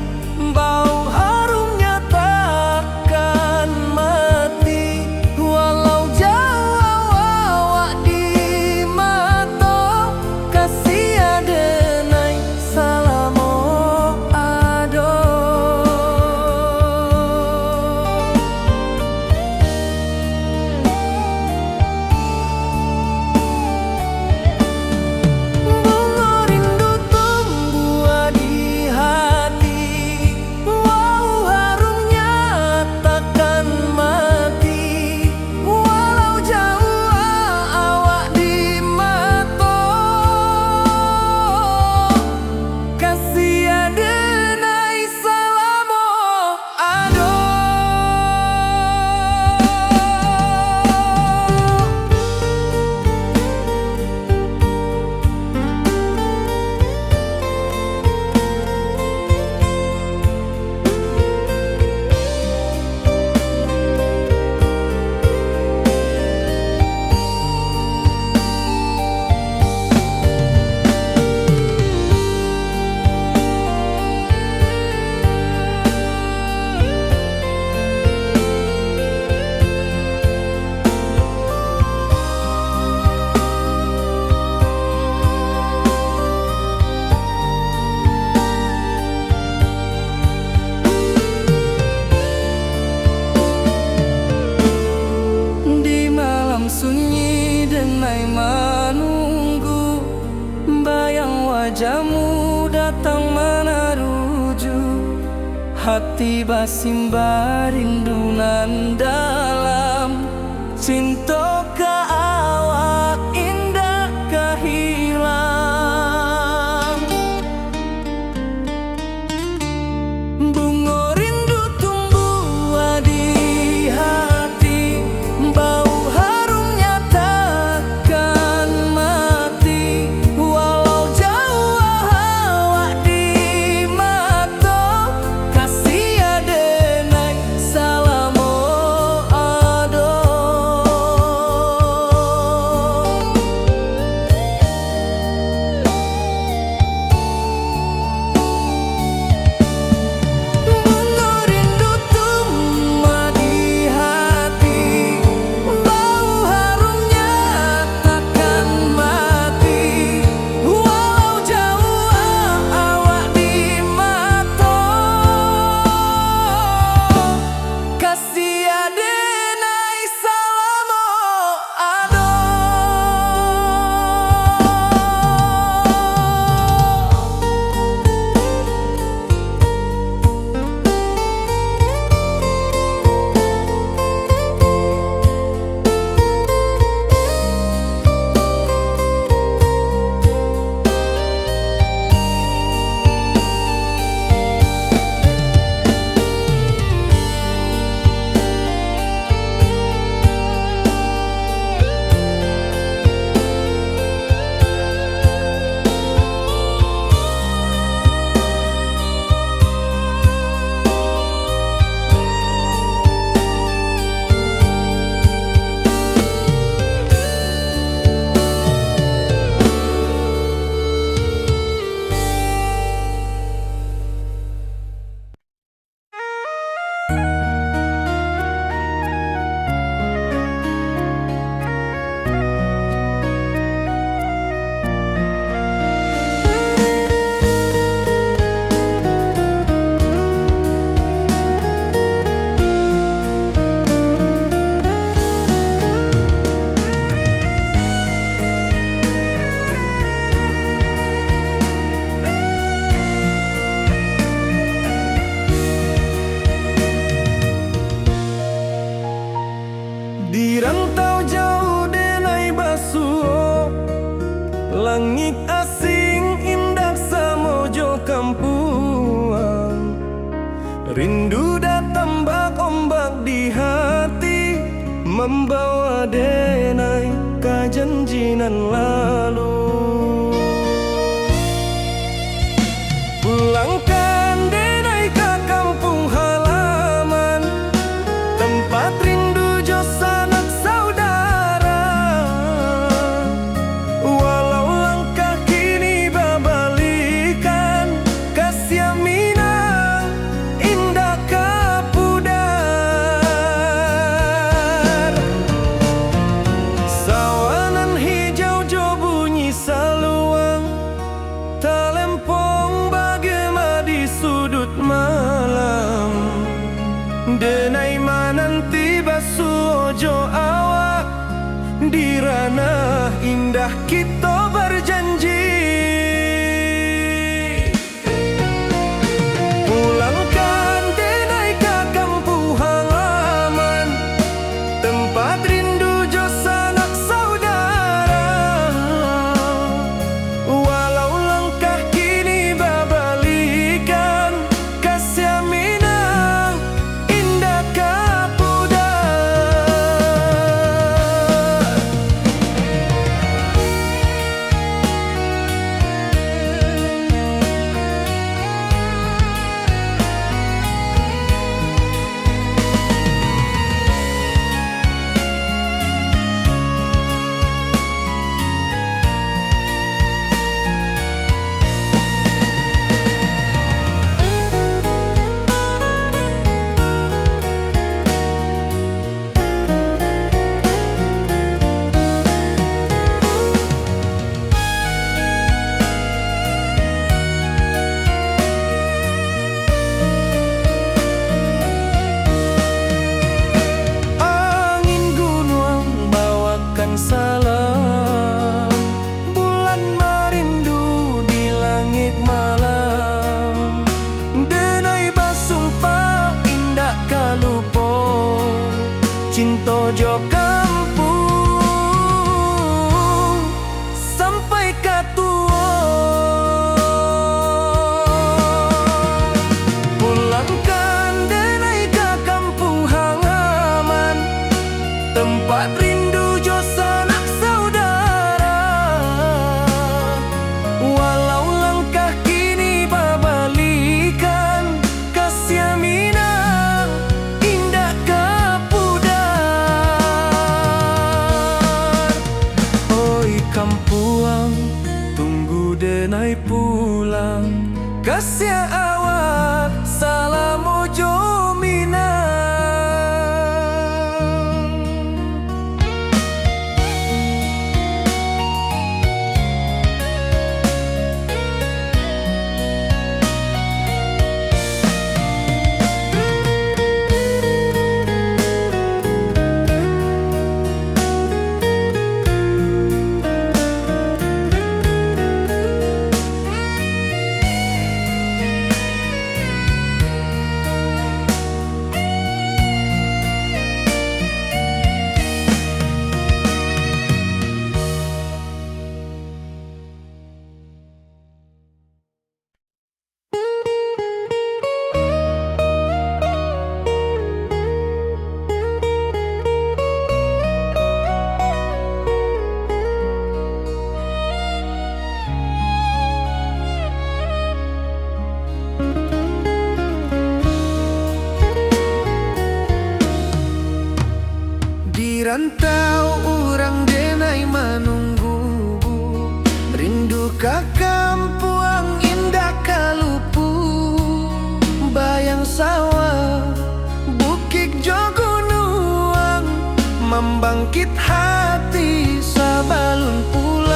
bau harumnya takkan mati. Walau jauh awak di mata, kasih adenai salamo ado. Bunga rindu tumbuh di hati, wow harumnya takkan mati. Walau jauh awak di mata, kasih adenai salamo ado. Di malam sunyi denai menunggu, bayang wajahmu datang meneruju, hati basimba rindu nan dalam. Cinta ka awak indah kahilang, bunga rindu tumbuh di hati, bau harumnya takkan mati. Walau jauh awak di mata, kasih adenai salamo ado. Bunga rindu tumbuh di hati, bau harumnya takkan mati. Walau jauh awak di mata, kasih adenai salamo ado. Di rantau jauh denai basuh, langit asing indah samojo kampuan. Rindu datang bak ombak di hati, membawa dek janji nan lalu. Pulangkan denai ke kampung halaman, tempat rindu jo sanak saudara. Walau langkah kini babalikan, kasih minang indah kapudar. Sawanan hijau jo bunyi saluang, talempong bagema di sudut malam. Denai mananti basuojo awak, di ranah indah kita berjanji. Pulangkan denai ke kampung halaman, tempat rindu jo sanak saudara. Walau langkah kini babalikan, kasih minang indah kapudar. Angin gunung bawakan salam, bulan merindu di langit malam. Denai basumpah indah kalupo, cinta jo kampung sampai katua. Pulangkan denai ke kampung halaman, tempat rindu jo sanak saudara. Walau langkah kini babalikan, kasih minang indah kapudar. Oi kampuang, tunggu denai pulang, kasih awak salam ojo minang. Di rantau urang denai manunggu, rindu ka kampuang indah kalupu. Bayang sawah, bukit jo gunung, membangkit hati sabalun pulang.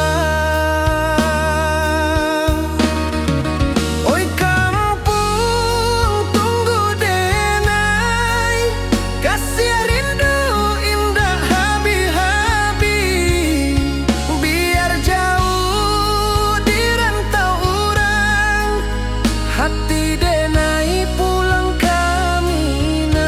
Oi kampung, tunggu denai, kasih rindu indah habi-habi. Biar jauh di rantau urang, hati denai pulang ke Minang.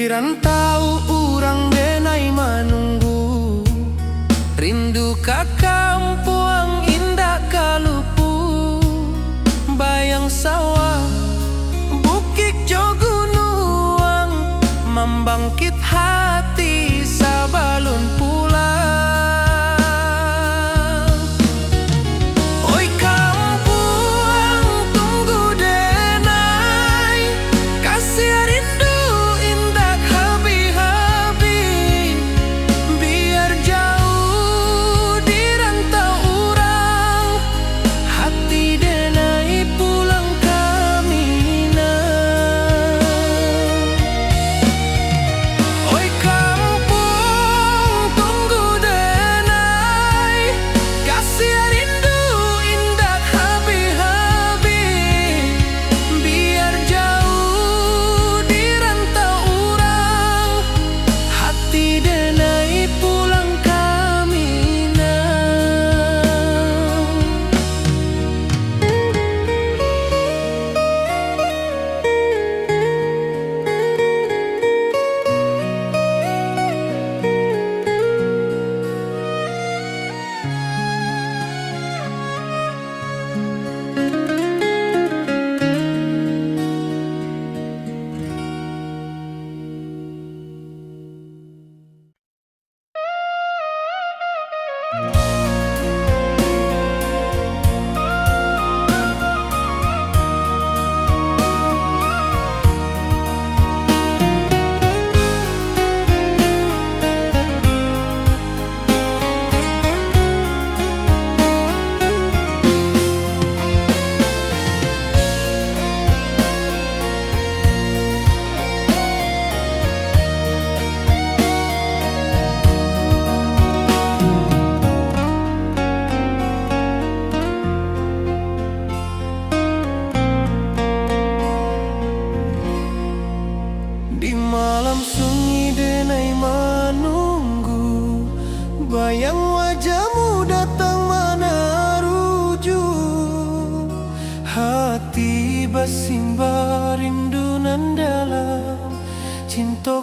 Di rantau urang denai manunggu, rindu ka kampung indah kalupu. Bayang sawah, bukit jo gunung, membangkit hati sabalun pulang. Oi kampung tunggu denai, kasih rindu indah habi-habi. Biar jauh di rantau urang, hati denai pulang kamina. Oi kampung tunggu denai, kasih rindu indah habi-habi. Biar jauh di rantau urang, hati denai pulang kamina. Di malam sunyi denai menunggu, bayang wajahmu datang meneruju. Hati bersimba rindu nan dalam, cinta